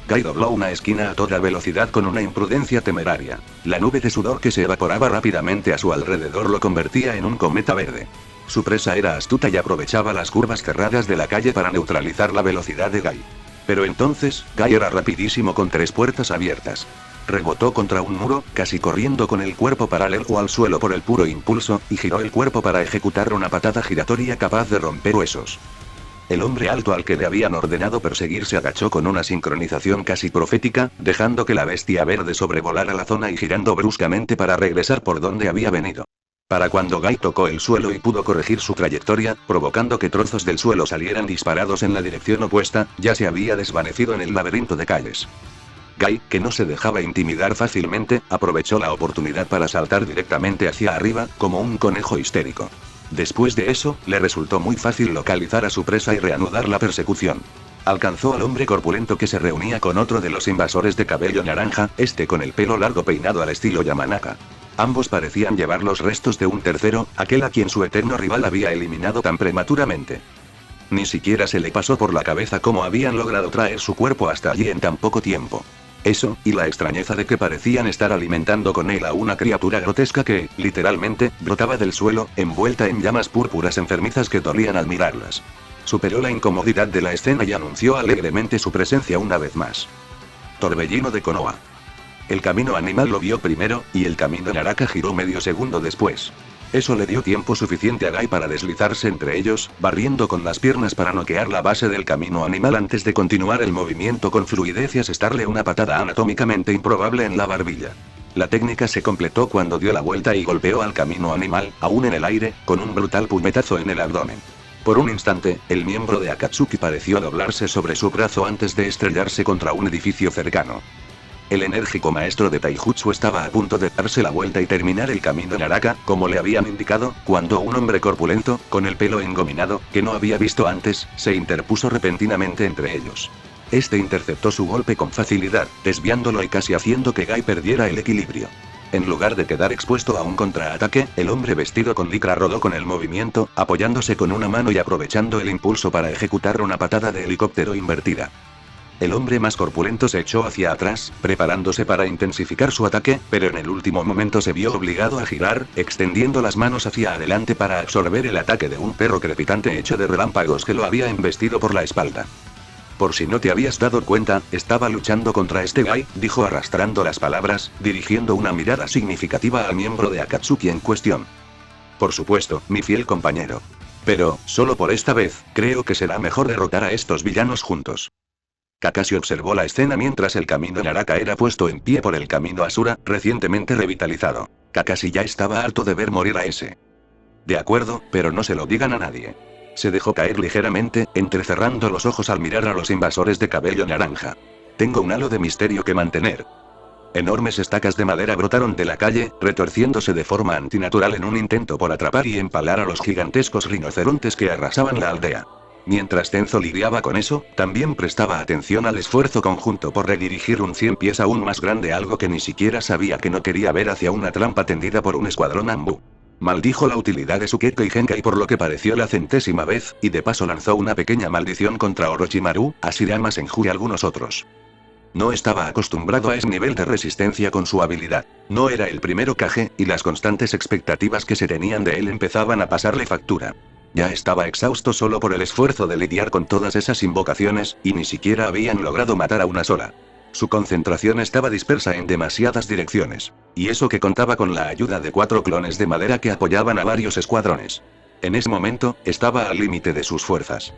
Guy dobló una esquina a toda velocidad con una imprudencia temeraria. La nube de sudor que se evaporaba rápidamente a su alrededor lo convertía en un cometa verde. Su presa era astuta y aprovechaba las curvas cerradas de la calle para neutralizar la velocidad de Guy. Pero entonces, Guy era rapidísimo con 3 puertas abiertas. Rebotó contra un muro, casi corriendo con el cuerpo paralelo al suelo por el puro impulso, y giró el cuerpo para ejecutar una patada giratoria capaz de romper huesos. El hombre alto al que le habían ordenado perseguir se agachó con una sincronización casi profética, dejando que la bestia verde sobrevolara la zona y girando bruscamente para regresar por donde había venido. Para cuando Guy tocó el suelo y pudo corregir su trayectoria, provocando que trozos del suelo salieran disparados en la dirección opuesta, ya se había desvanecido en el laberinto de calles. Guy, que no se dejaba intimidar fácilmente, aprovechó la oportunidad para saltar directamente hacia arriba, como un conejo histérico. Después de eso, le resultó muy fácil localizar a su presa y reanudar la persecución. Alcanzó al hombre corpulento que se reunía con otro de los invasores de cabello naranja, este con el pelo largo peinado al estilo Yamanaka. Ambos parecían llevar los restos de un tercero, aquel a quien su eterno rival había eliminado tan prematuramente. Ni siquiera se le pasó por la cabeza cómo habían logrado traer su cuerpo hasta allí en tan poco tiempo. Eso, y la extrañeza de que parecían estar alimentando con él a una criatura grotesca que, literalmente, brotaba del suelo, envuelta en llamas púrpuras enfermizas que dolían al mirarlas. Superó la incomodidad de la escena y anunció alegremente su presencia una vez más. Torbellino de Konoha. El camino animal lo vio primero, y el camino Naraka giró medio segundo después. Eso le dio tiempo suficiente a Guy para deslizarse entre ellos, barriendo con las piernas para noquear la base del camino animal antes de continuar el movimiento con fluidez y asestarle una patada anatómicamente improbable en la barbilla. La técnica se completó cuando dio la vuelta y golpeó al camino animal, aún en el aire, con un brutal puñetazo en el abdomen. Por un instante, el miembro de Akatsuki pareció doblarse sobre su brazo antes de estrellarse contra un edificio cercano. El enérgico maestro de Taijutsu estaba a punto de darse la vuelta y terminar el camino Naraka, como le habían indicado, cuando un hombre corpulento, con el pelo engominado, que no había visto antes, se interpuso repentinamente entre ellos. Este interceptó su golpe con facilidad, desviándolo y casi haciendo que Guy perdiera el equilibrio. En lugar de quedar expuesto a un contraataque, el hombre vestido con licra rodó con el movimiento, apoyándose con una mano y aprovechando el impulso para ejecutar una patada de helicóptero invertida. El hombre más corpulento se echó hacia atrás, preparándose para intensificar su ataque, pero en el último momento se vio obligado a girar, extendiendo las manos hacia adelante para absorber el ataque de un perro crepitante hecho de relámpagos que lo había embestido por la espalda. Por si no te habías dado cuenta, estaba luchando contra este Guy, dijo arrastrando las palabras, dirigiendo una mirada significativa al miembro de Akatsuki en cuestión. Por supuesto, mi fiel compañero. Pero, solo por esta vez, creo que será mejor derrotar a estos villanos juntos. Kakashi observó la escena mientras el camino Naraka era puesto en pie por el camino Asura, recientemente revitalizado. Kakashi ya estaba harto de ver morir a ese. De acuerdo, pero no se lo digan a nadie. Se dejó caer ligeramente, entrecerrando los ojos al mirar a los invasores de cabello naranja. Tengo un halo de misterio que mantener. Enormes estacas de madera brotaron de la calle, retorciéndose de forma antinatural en un intento por atrapar y empalar a los gigantescos rinocerontes que arrasaban la aldea. Mientras Tenzo lidiaba con eso, también prestaba atención al esfuerzo conjunto por redirigir un 100 pies aún más grande, algo que ni siquiera sabía que no quería ver, hacia una trampa tendida por un escuadrón Anbu. Maldijo la utilidad de su Kekkei Genkai por lo que pareció la 100ª vez, y de paso lanzó una pequeña maldición contra Orochimaru, Ashirama Senju y algunos otros. No estaba acostumbrado a ese nivel de resistencia con su habilidad. No era el primero Kage, y las constantes expectativas que se tenían de él empezaban a pasarle factura. Ya estaba exhausto solo por el esfuerzo de lidiar con todas esas invocaciones, y ni siquiera habían logrado matar a una sola. Su concentración estaba dispersa en demasiadas direcciones. Y eso que contaba con la ayuda de 4 clones de madera que apoyaban a varios escuadrones. En ese momento, estaba al límite de sus fuerzas.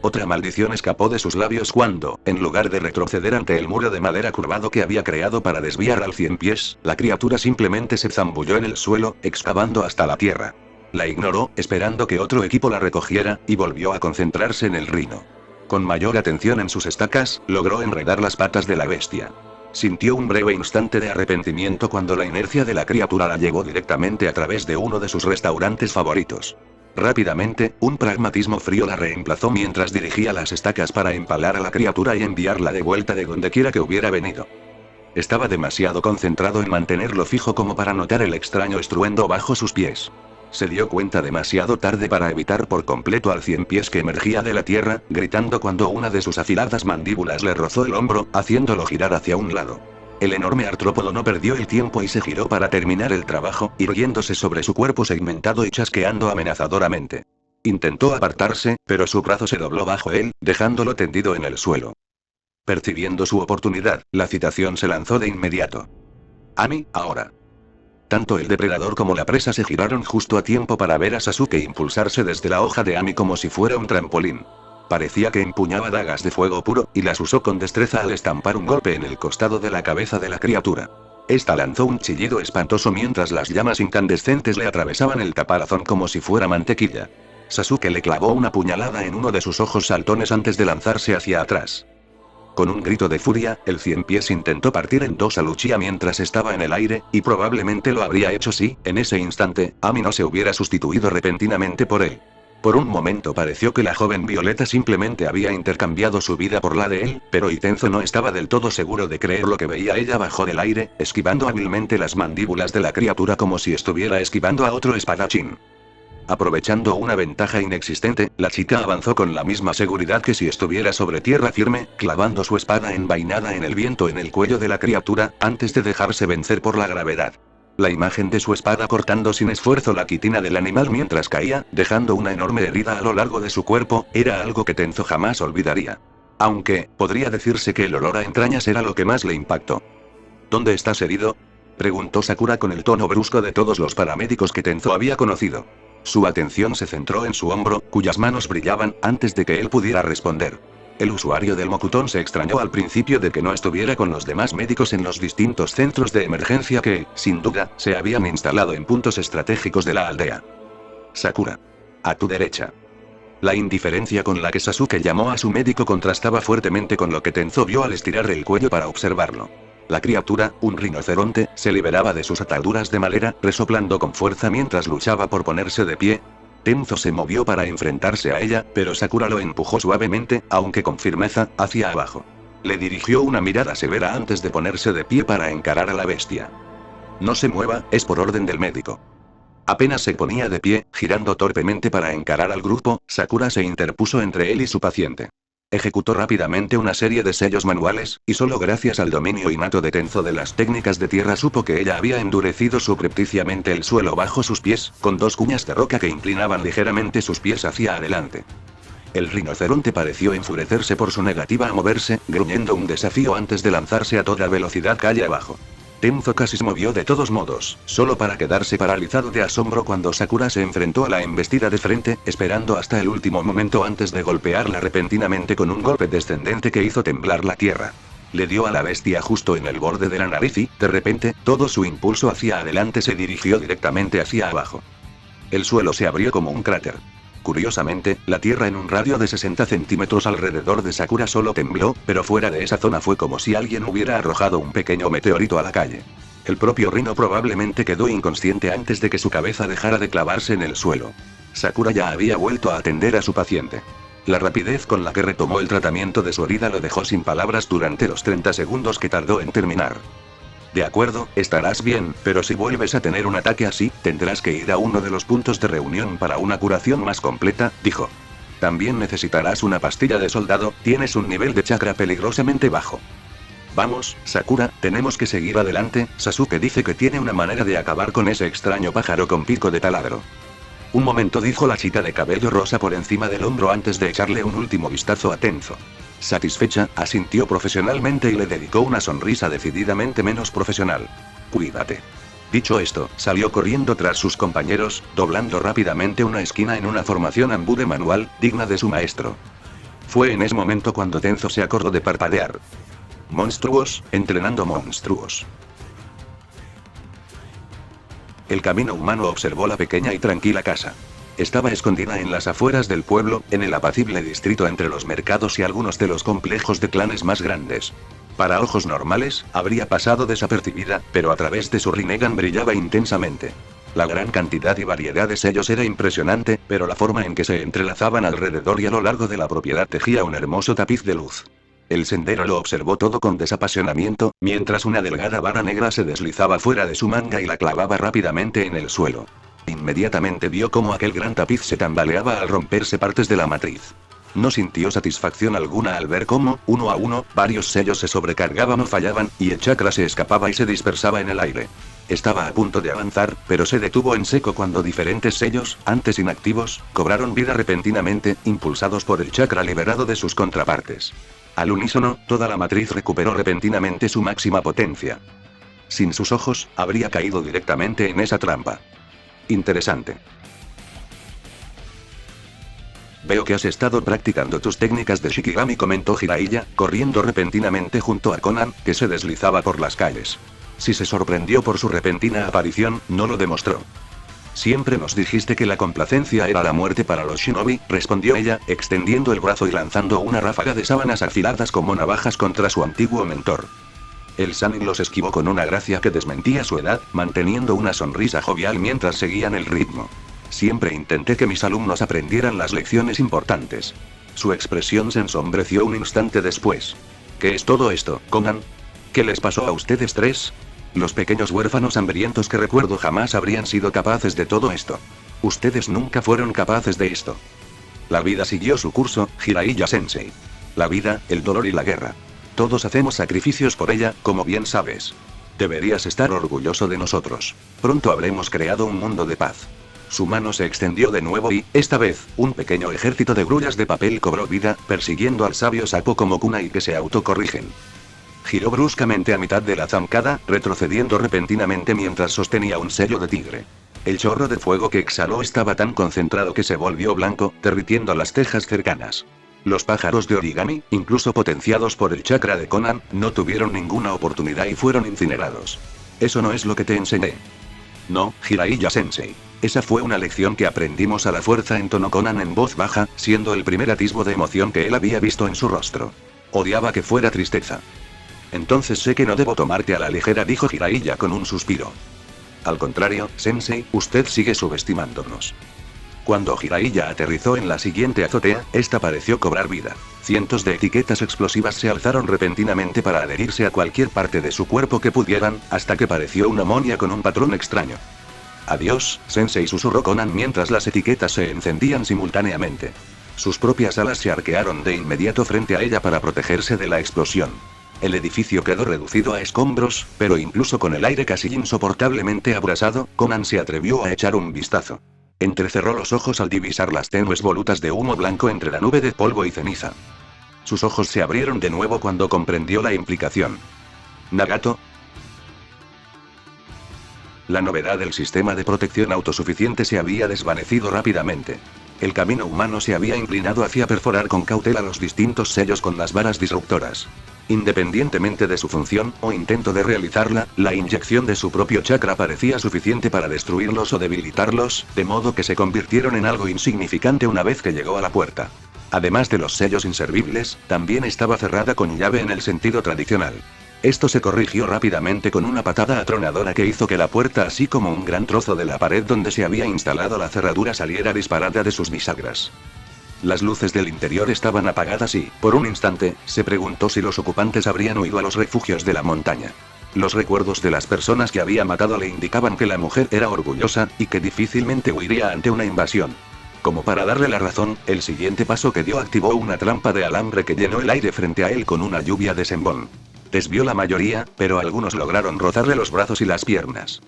Otra maldición escapó de sus labios cuando, en lugar de retroceder ante el muro de madera curvado que había creado para desviar al 100 pies, la criatura simplemente se zambulló en el suelo, excavando hasta la tierra. La ignoró, esperando que otro equipo la recogiera, y volvió a concentrarse en el rino. Con mayor atención en sus estacas, logró enredar las patas de la bestia. Sintió un breve instante de arrepentimiento cuando la inercia de la criatura la llevó directamente a través de uno de sus restaurantes favoritos. Rápidamente, un pragmatismo frío la reemplazó mientras dirigía las estacas para empalar a la criatura y enviarla de vuelta de donde quiera que hubiera venido. Estaba demasiado concentrado en mantenerlo fijo como para notar el extraño estruendo bajo sus pies. Se dio cuenta demasiado tarde para evitar por completo al 100 pies que emergía de la tierra, gritando cuando una de sus afiladas mandíbulas le rozó el hombro, haciéndolo girar hacia un lado. El enorme artrópodo no perdió el tiempo y se giró para terminar el trabajo, irguiéndose sobre su cuerpo segmentado y chasqueando amenazadoramente. Intentó apartarse, pero su brazo se dobló bajo él, dejándolo tendido en el suelo. Percibiendo su oportunidad, la citación se lanzó de inmediato. Ami, ahora. Tanto el depredador como la presa se giraron justo a tiempo para ver a Sasuke impulsarse desde la hoja de Ami como si fuera un trampolín. Parecía que empuñaba dagas de fuego puro, y las usó con destreza al estampar un golpe en el costado de la cabeza de la criatura. Esta lanzó un chillido espantoso mientras las llamas incandescentes le atravesaban el caparazón como si fuera mantequilla. Sasuke le clavó una puñalada en uno de sus ojos saltones antes de lanzarse hacia atrás. Con un grito de furia, el 100 pies intentó partir en dos a Luchia mientras estaba en el aire, y probablemente lo habría hecho si, en ese instante, Ami no se hubiera sustituido repentinamente por él. Por un momento pareció que la joven Violeta simplemente había intercambiado su vida por la de él, pero Itenzo no estaba del todo seguro de creer lo que veía ella bajo del aire, esquivando hábilmente las mandíbulas de la criatura como si estuviera esquivando a otro espadachín. Aprovechando una ventaja inexistente, la chica avanzó con la misma seguridad que si estuviera sobre tierra firme, clavando su espada envainada en el viento en el cuello de la criatura, antes de dejarse vencer por la gravedad. La imagen de su espada cortando sin esfuerzo la quitina del animal mientras caía, dejando una enorme herida a lo largo de su cuerpo, era algo que Tenzo jamás olvidaría. Aunque, podría decirse que el olor a entrañas era lo que más le impactó. ¿Dónde estás herido?, preguntó Sakura con el tono brusco de todos los paramédicos que Tenzo había conocido. Su atención se centró en su hombro, cuyas manos brillaban, antes de que él pudiera responder. El usuario del Mokuton se extrañó al principio de que no estuviera con los demás médicos en los distintos centros de emergencia que, sin duda, se habían instalado en puntos estratégicos de la aldea. Sakura. A tu derecha. La indiferencia con la que Sasuke llamó a su médico contrastaba fuertemente con lo que Tenzo vio al estirar el cuello para observarlo. La criatura, un rinoceronte, se liberaba de sus ataduras de madera, resoplando con fuerza mientras luchaba por ponerse de pie. Tenzo se movió para enfrentarse a ella, pero Sakura lo empujó suavemente, aunque con firmeza, hacia abajo. Le dirigió una mirada severa antes de ponerse de pie para encarar a la bestia. No se mueva, es por orden del médico. Apenas se ponía de pie, girando torpemente para encarar al grupo, Sakura se interpuso entre él y su paciente. Ejecutó rápidamente una serie de sellos manuales, y solo gracias al dominio innato de Tenzo de las técnicas de tierra supo que ella había endurecido subrepticiamente el suelo bajo sus pies, con dos cuñas de roca que inclinaban ligeramente sus pies hacia adelante. El rinoceronte pareció enfurecerse por su negativa a moverse, gruñendo un desafío antes de lanzarse a toda velocidad calle abajo. Tenzo casi se movió de todos modos, solo para quedarse paralizado de asombro cuando Sakura se enfrentó a la embestida de frente, esperando hasta el último momento antes de golpearla repentinamente con un golpe descendente que hizo temblar la tierra. Le dio a la bestia justo en el borde de la nariz y, de repente, todo su impulso hacia adelante se dirigió directamente hacia abajo. El suelo se abrió como un cráter. Curiosamente, la tierra en un radio de 60 centímetros alrededor de Sakura solo tembló, pero fuera de esa zona fue como si alguien hubiera arrojado un pequeño meteorito a la calle. El propio Rino probablemente quedó inconsciente antes de que su cabeza dejara de clavarse en el suelo. Sakura ya había vuelto a atender a su paciente. La rapidez con la que retomó el tratamiento de su herida lo dejó sin palabras durante los 30 segundos que tardó en terminar. De acuerdo, estarás bien, pero si vuelves a tener un ataque así, tendrás que ir a uno de los puntos de reunión para una curación más completa, dijo. También necesitarás una pastilla de soldado, tienes un nivel de chakra peligrosamente bajo. Vamos, Sakura, tenemos que seguir adelante. Sasuke dice que tiene una manera de acabar con ese extraño pájaro con pico de taladro. Un momento, dijo la chica de cabello rosa por encima del hombro antes de echarle un último vistazo a Tenzo. Satisfecha, asintió profesionalmente y le dedicó una sonrisa decididamente menos profesional. Cuídate. Dicho esto, salió corriendo tras sus compañeros, doblando rápidamente una esquina en una formación ambude manual, digna de su maestro. Fue en ese momento cuando Tenzo se acordó de parpadear. Monstruos, entrenando monstruos. El camino humano observó la pequeña y tranquila casa. Estaba escondida en las afueras del pueblo, en el apacible distrito entre los mercados y algunos de los complejos de clanes más grandes. Para ojos normales, habría pasado desapercibida, pero a través de su Rinnegan brillaba intensamente. La gran cantidad y variedad de sellos era impresionante, pero la forma en que se entrelazaban alrededor y a lo largo de la propiedad tejía un hermoso tapiz de luz. El sendero lo observó todo con desapasionamiento, mientras una delgada vara negra se deslizaba fuera de su manga y la clavaba rápidamente en el suelo. Inmediatamente vio cómo aquel gran tapiz se tambaleaba al romperse partes de la matriz. No sintió satisfacción alguna al ver cómo, uno a uno, varios sellos se sobrecargaban o fallaban, y el chakra se escapaba y se dispersaba en el aire. Estaba a punto de avanzar, pero se detuvo en seco cuando diferentes sellos, antes inactivos, cobraron vida repentinamente, impulsados por el chakra liberado de sus contrapartes. Al unísono, toda la matriz recuperó repentinamente su máxima potencia. Sin sus ojos, habría caído directamente en esa trampa. Interesante. Veo que has estado practicando tus técnicas de Shikigami, comentó Jiraiya, corriendo repentinamente junto a Konan, que se deslizaba por las calles. Si se sorprendió por su repentina aparición, no lo demostró. Siempre nos dijiste que la complacencia era la muerte para los shinobi, respondió ella, extendiendo el brazo y lanzando una ráfaga de sábanas afiladas como navajas contra su antiguo mentor. El Sannin los esquivó con una gracia que desmentía su edad, manteniendo una sonrisa jovial mientras seguían el ritmo. Siempre intenté que mis alumnos aprendieran las lecciones importantes. Su expresión se ensombreció un instante después. ¿Qué es todo esto, Konan? ¿Qué les pasó a ustedes tres? Los pequeños huérfanos hambrientos que recuerdo jamás habrían sido capaces de todo esto. Ustedes nunca fueron capaces de esto. La vida siguió su curso, Jiraiya-sensei. La vida, el dolor y la guerra. Todos hacemos sacrificios por ella, como bien sabes. Deberías estar orgulloso de nosotros. Pronto habremos creado un mundo de paz. Su mano se extendió de nuevo y, esta vez, un pequeño ejército de grullas de papel cobró vida, persiguiendo al sabio sapo como kunai que se autocorrigen. Giró bruscamente a mitad de la zancada, retrocediendo repentinamente mientras sostenía un sello de tigre. El chorro de fuego que exhaló estaba tan concentrado que se volvió blanco, derritiendo las tejas cercanas. Los pájaros de origami, incluso potenciados por el chakra de Konan, no tuvieron ninguna oportunidad y fueron incinerados. Eso no es lo que te enseñé. No, Jiraiya-sensei. Esa fue una lección que aprendimos a la fuerza, entonó Konan en voz baja, siendo el primer atisbo de emoción que él había visto en su rostro. Odiaba que fuera tristeza. Entonces sé que no debo tomarte a la ligera, dijo Jiraiya con un suspiro. Al contrario, sensei, usted sigue subestimándonos. Cuando Jiraiya aterrizó en la siguiente azotea, esta pareció cobrar vida. Cientos de etiquetas explosivas se alzaron repentinamente para adherirse a cualquier parte de su cuerpo que pudieran, hasta que pareció una monia con un patrón extraño. Adiós, sensei, susurró Konan mientras las etiquetas se encendían simultáneamente. Sus propias alas se arquearon de inmediato frente a ella para protegerse de la explosión. El edificio quedó reducido a escombros, pero incluso con el aire casi insoportablemente abrasado, Konan se atrevió a echar un vistazo. Entrecerró los ojos al divisar las tenues volutas de humo blanco entre la nube de polvo y ceniza. Sus ojos se abrieron de nuevo cuando comprendió la implicación. ¿Nagato? La novedad del sistema de protección autosuficiente se había desvanecido rápidamente. El camino humano se había inclinado hacia perforar con cautela los distintos sellos con las varas disruptoras. Independientemente de su función, o intento de realizarla, la inyección de su propio chakra parecía suficiente para destruirlos o debilitarlos, de modo que se convirtieron en algo insignificante una vez que llegó a la puerta. Además de los sellos inservibles, también estaba cerrada con llave en el sentido tradicional. Esto se corrigió rápidamente con una patada atronadora que hizo que la puerta, así como un gran trozo de la pared donde se había instalado la cerradura, saliera disparada de sus bisagras. Las luces del interior estaban apagadas y, por un instante, se preguntó si los ocupantes habrían huido a los refugios de la montaña. Los recuerdos de las personas que había matado le indicaban que la mujer era orgullosa, y que difícilmente huiría ante una invasión. Como para darle la razón, el siguiente paso que dio activó una trampa de alambre que llenó el aire frente a él con una lluvia de sembón. Desvió la mayoría, pero algunos lograron rozarle los brazos y las piernas.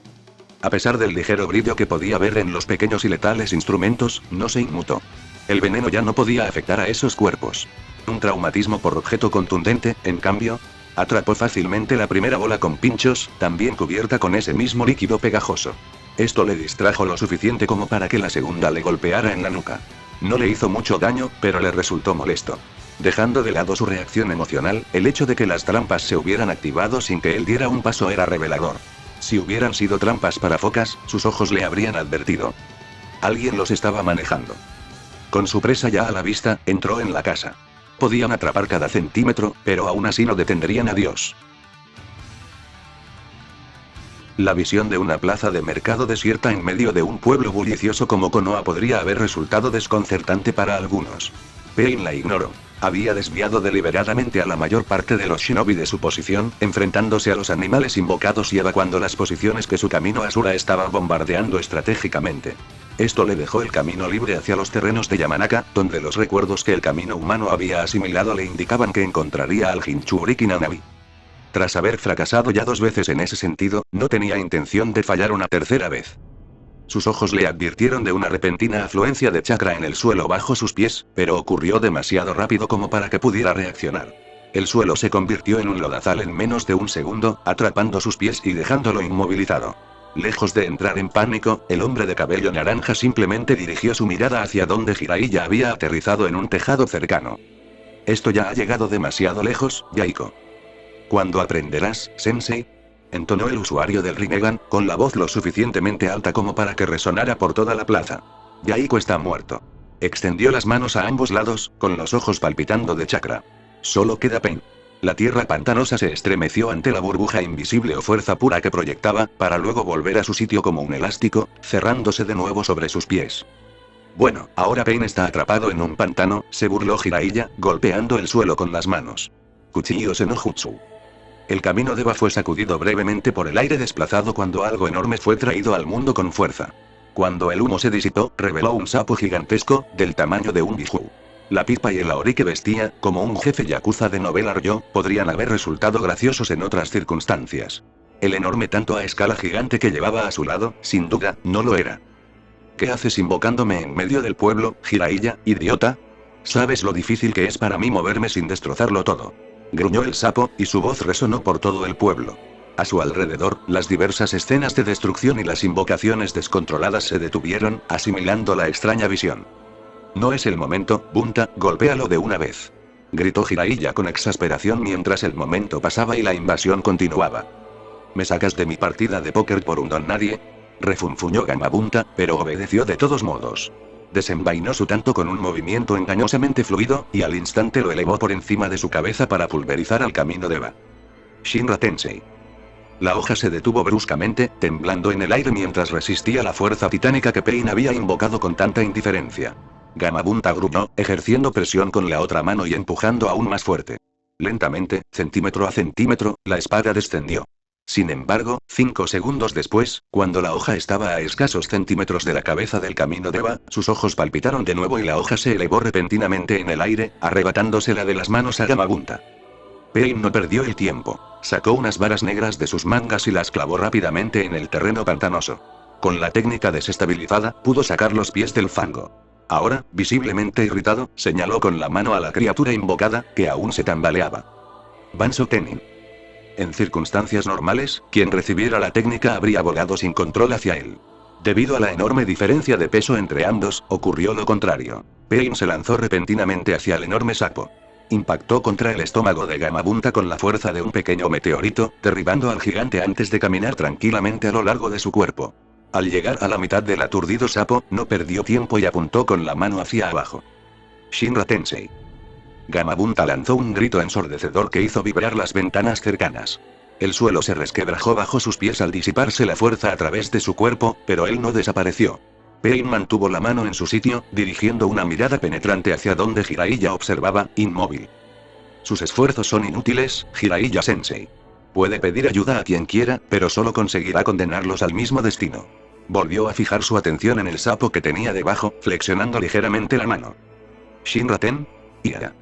A pesar del ligero brillo que podía ver en los pequeños y letales instrumentos, no se inmutó. El veneno ya no podía afectar a esos cuerpos. Un traumatismo por objeto contundente, en cambio, atrapó fácilmente la primera bola con pinchos, también cubierta con ese mismo líquido pegajoso. Esto le distrajo lo suficiente como para que la segunda le golpeara en la nuca. No le hizo mucho daño, pero le resultó molesto. Dejando de lado su reacción emocional, el hecho de que las trampas se hubieran activado sin que él diera un paso era revelador. Si hubieran sido trampas para focas, sus ojos le habrían advertido. Alguien los estaba manejando. Con su presa ya a la vista, entró en la casa. Podían atrapar cada centímetro, pero aún así no detendrían a Dios. La visión de una plaza de mercado desierta en medio de un pueblo bullicioso como Konoha podría haber resultado desconcertante para algunos. Pain la ignoró. Había desviado deliberadamente a la mayor parte de los shinobi de su posición, enfrentándose a los animales invocados y evacuando las posiciones que su camino Asura estaba bombardeando estratégicamente. Esto le dejó el camino libre hacia los terrenos de Yamanaka, donde los recuerdos que el camino humano había asimilado le indicaban que encontraría al Jinchuriki Nanabi. Tras haber fracasado ya 2 veces en ese sentido, no tenía intención de fallar una tercera vez. Sus ojos le advirtieron de una repentina afluencia de chakra en el suelo bajo sus pies, pero ocurrió demasiado rápido como para que pudiera reaccionar. El suelo se convirtió en un lodazal en menos de un segundo, atrapando sus pies y dejándolo inmovilizado. Lejos de entrar en pánico, el hombre de cabello naranja simplemente dirigió su mirada hacia donde Jiraiya había aterrizado en un tejado cercano. Esto ya ha llegado demasiado lejos, Yaiko. ¿Cuándo aprenderás, Sensei? Entonó el usuario del Rinnegan, con la voz lo suficientemente alta como para que resonara por toda la plaza. Yaiko está muerto. Extendió las manos a ambos lados, con los ojos palpitando de chakra. Solo queda Pain. La tierra pantanosa se estremeció ante la burbuja invisible o fuerza pura que proyectaba, para luego volver a su sitio como un elástico, cerrándose de nuevo sobre sus pies. Bueno, ahora Pain está atrapado en un pantano, se burló Jiraiya, golpeando el suelo con las manos. Kuchiyo no Jutsu. El camino Deva fue sacudido brevemente por el aire desplazado cuando algo enorme fue traído al mundo con fuerza. Cuando el humo se disipó, reveló un sapo gigantesco, del tamaño de un bijou. La pipa y el aori que vestía, como un jefe yakuza de novela ryo, podrían haber resultado graciosos en otras circunstancias. El enorme tanto a escala gigante que llevaba a su lado, sin duda, no lo era. ¿Qué haces invocándome en medio del pueblo, Jiraiya, idiota? ¿Sabes lo difícil que es para mí moverme sin destrozarlo todo? Gruñó el sapo, y su voz resonó por todo el pueblo. A su alrededor, las diversas escenas de destrucción y las invocaciones descontroladas se detuvieron, asimilando la extraña visión. No es el momento, Bunta, golpéalo de una vez. Gritó Jiraiya con exasperación mientras el momento pasaba y la invasión continuaba. ¿Me sacas de mi partida de póker por un don nadie? Refunfuñó Gamabunta, pero obedeció de todos modos. Desenvainó su tanto con un movimiento engañosamente fluido, y al instante lo elevó por encima de su cabeza para pulverizar al camino Deva. Shinra Tensei. La hoja se detuvo bruscamente, temblando en el aire mientras resistía la fuerza titánica que Pain había invocado con tanta indiferencia. Gamabunta gruñó, ejerciendo presión con la otra mano y empujando aún más fuerte. Lentamente, centímetro a centímetro, la espada descendió. Sin embargo, 5 segundos después, cuando la hoja estaba a escasos centímetros de la cabeza del camino Deva, sus ojos palpitaron de nuevo y la hoja se elevó repentinamente en el aire, arrebatándosela de las manos a Gamabunta. Pain no perdió el tiempo. Sacó unas varas negras de sus mangas y las clavó rápidamente en el terreno pantanoso. Con la técnica desestabilizada, pudo sacar los pies del fango. Ahora, visiblemente irritado, señaló con la mano a la criatura invocada, que aún se tambaleaba. Banzo Tenin. En circunstancias normales, quien recibiera la técnica habría volado sin control hacia él. Debido a la enorme diferencia de peso entre ambos, ocurrió lo contrario. Pain se lanzó repentinamente hacia el enorme sapo. Impactó contra el estómago de Gamabunta con la fuerza de un pequeño meteorito, derribando al gigante antes de caminar tranquilamente a lo largo de su cuerpo. Al llegar a la mitad del aturdido sapo, no perdió tiempo y apuntó con la mano hacia abajo. Shinra Tensei. Gamabunta lanzó un grito ensordecedor que hizo vibrar las ventanas cercanas. El suelo se resquebrajó bajo sus pies al disiparse la fuerza a través de su cuerpo, pero él no desapareció. Pain mantuvo la mano en su sitio, dirigiendo una mirada penetrante hacia donde Jiraiya observaba, inmóvil. Sus esfuerzos son inútiles, Jiraiya-sensei. Puede pedir ayuda a quien quiera, pero solo conseguirá condenarlos al mismo destino. Volvió a fijar su atención en el sapo que tenía debajo, flexionando ligeramente la mano. Shinra Ten. Ira.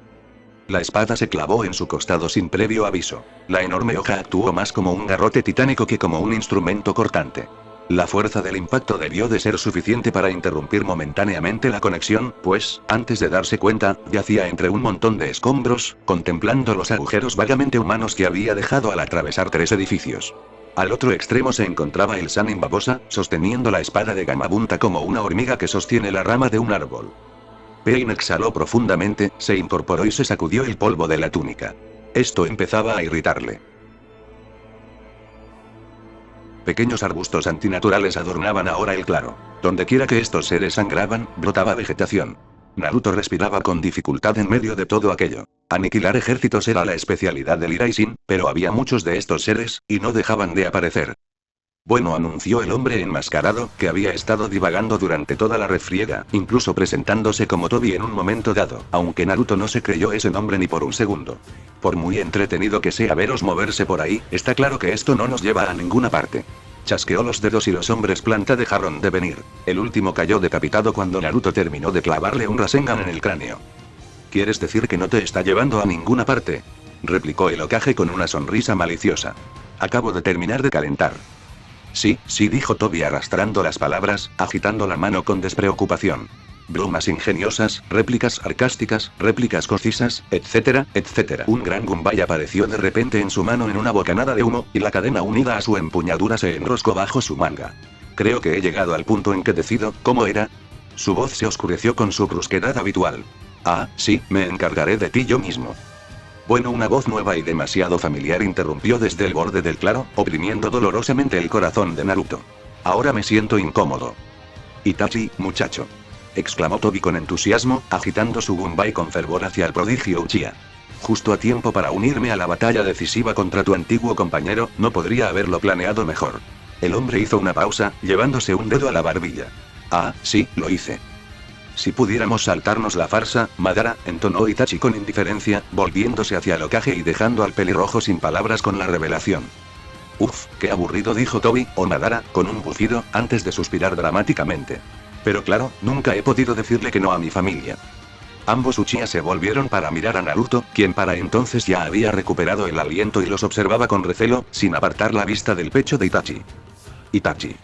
La espada se clavó en su costado sin previo aviso. La enorme hoja actuó más como un garrote titánico que como un instrumento cortante. La fuerza del impacto debió de ser suficiente para interrumpir momentáneamente la conexión, pues, antes de darse cuenta, yacía entre un montón de escombros, contemplando los agujeros vagamente humanos que había dejado al atravesar 3 edificios. Al otro extremo se encontraba el Sanin Babosa, sosteniendo la espada de Gamabunta como una hormiga que sostiene la rama de un árbol. Pain exhaló profundamente, se incorporó y se sacudió el polvo de la túnica. Esto empezaba a irritarle. Pequeños arbustos antinaturales adornaban ahora el claro. Dondequiera que estos seres sangraban, brotaba vegetación. Naruto respiraba con dificultad en medio de todo aquello. Aniquilar ejércitos era la especialidad del Iraisin, pero había muchos de estos seres, y no dejaban de aparecer. Bueno, anunció el hombre enmascarado, que había estado divagando durante toda la refriega, incluso presentándose como Tobi en un momento dado, aunque Naruto no se creyó ese nombre ni por un segundo. Por muy entretenido que sea veros moverse por ahí, está claro que esto no nos lleva a ninguna parte. Chasqueó los dedos y los hombres planta dejaron de venir. El último cayó decapitado cuando Naruto terminó de clavarle un Rasengan en el cráneo. ¿Quieres decir que no te está llevando a ninguna parte?, replicó el Hokage con una sonrisa maliciosa. Acabo de terminar de calentar. Sí, dijo Tobi arrastrando las palabras, agitando la mano con despreocupación. Bromas ingeniosas, réplicas sarcásticas, réplicas concisas, etcétera, etcétera. Un gran Gumball apareció de repente en su mano en una bocanada de humo, y la cadena unida a su empuñadura se enroscó bajo su manga. Creo que he llegado al punto en que decido, ¿cómo era? Su voz se oscureció con su brusquedad habitual. Ah, sí, me encargaré de ti yo mismo. Bueno, una voz nueva y demasiado familiar interrumpió desde el borde del claro, oprimiendo dolorosamente el corazón de Naruto. Ahora me siento incómodo. Itachi, muchacho, exclamó Tobi con entusiasmo, agitando su Gunbai con fervor hacia el prodigio Uchiha. Justo a tiempo para unirme a la batalla decisiva contra tu antiguo compañero, no podría haberlo planeado mejor. El hombre hizo una pausa, llevándose un dedo a la barbilla. Ah, sí, lo hice. Si pudiéramos saltarnos la farsa, Madara, entonó Itachi con indiferencia, volviéndose hacia el Hokage y dejando al pelirrojo sin palabras con la revelación. Uf, qué aburrido, dijo Tobi, o Madara, con un bufido, antes de suspirar dramáticamente. Pero claro, nunca he podido decirle que no a mi familia. Ambos Uchiha se volvieron para mirar a Naruto, quien para entonces ya había recuperado el aliento y los observaba con recelo, sin apartar la vista del pecho de Itachi. Itachi.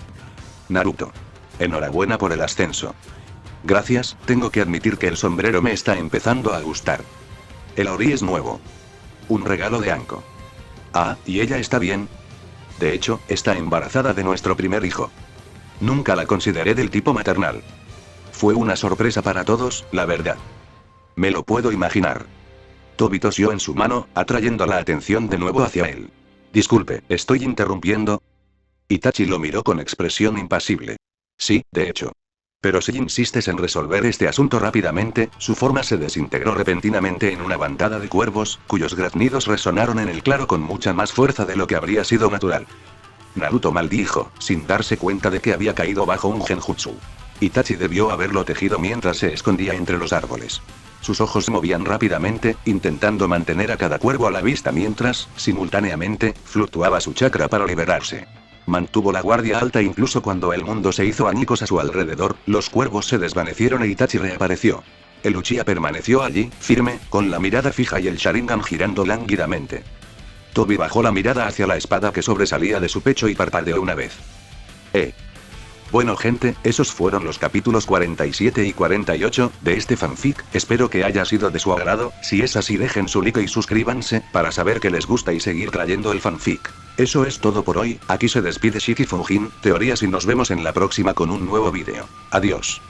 Naruto. Enhorabuena por el ascenso. Gracias, tengo que admitir que el sombrero me está empezando a gustar. El Ori es nuevo. Un regalo de Anko. Ah, ¿y ella está bien? De hecho, está embarazada de nuestro primer hijo. Nunca la consideré del tipo maternal. Fue una sorpresa para todos, la verdad. Me lo puedo imaginar. Tobi tosió en su mano, atrayendo la atención de nuevo hacia él. Disculpe, ¿estoy interrumpiendo? Itachi lo miró con expresión impasible. Sí, de hecho. Pero si insistes en resolver este asunto rápidamente, su forma se desintegró repentinamente en una bandada de cuervos, cuyos graznidos resonaron en el claro con mucha más fuerza de lo que habría sido natural. Naruto maldijo, sin darse cuenta de que había caído bajo un genjutsu. Itachi debió haberlo tejido mientras se escondía entre los árboles. Sus ojos se movían rápidamente, intentando mantener a cada cuervo a la vista mientras, simultáneamente, fluctuaba su chakra para liberarse. Mantuvo la guardia alta incluso cuando el mundo se hizo añicos a su alrededor, los cuervos se desvanecieron e Itachi reapareció. El Uchiha permaneció allí, firme, con la mirada fija y el Sharingan girando lánguidamente. Tobi bajó la mirada hacia la espada que sobresalía de su pecho y parpadeó una vez. Bueno gente, esos fueron los capítulos 47 y 48, de este fanfic, espero que haya sido de su agrado, si es así dejen su like y suscríbanse, para saber que les gusta y seguir trayendo el fanfic. Eso es todo por hoy, aquí se despide Shiki Fujin, Teorías y nos vemos en la próxima con un nuevo vídeo. Adiós.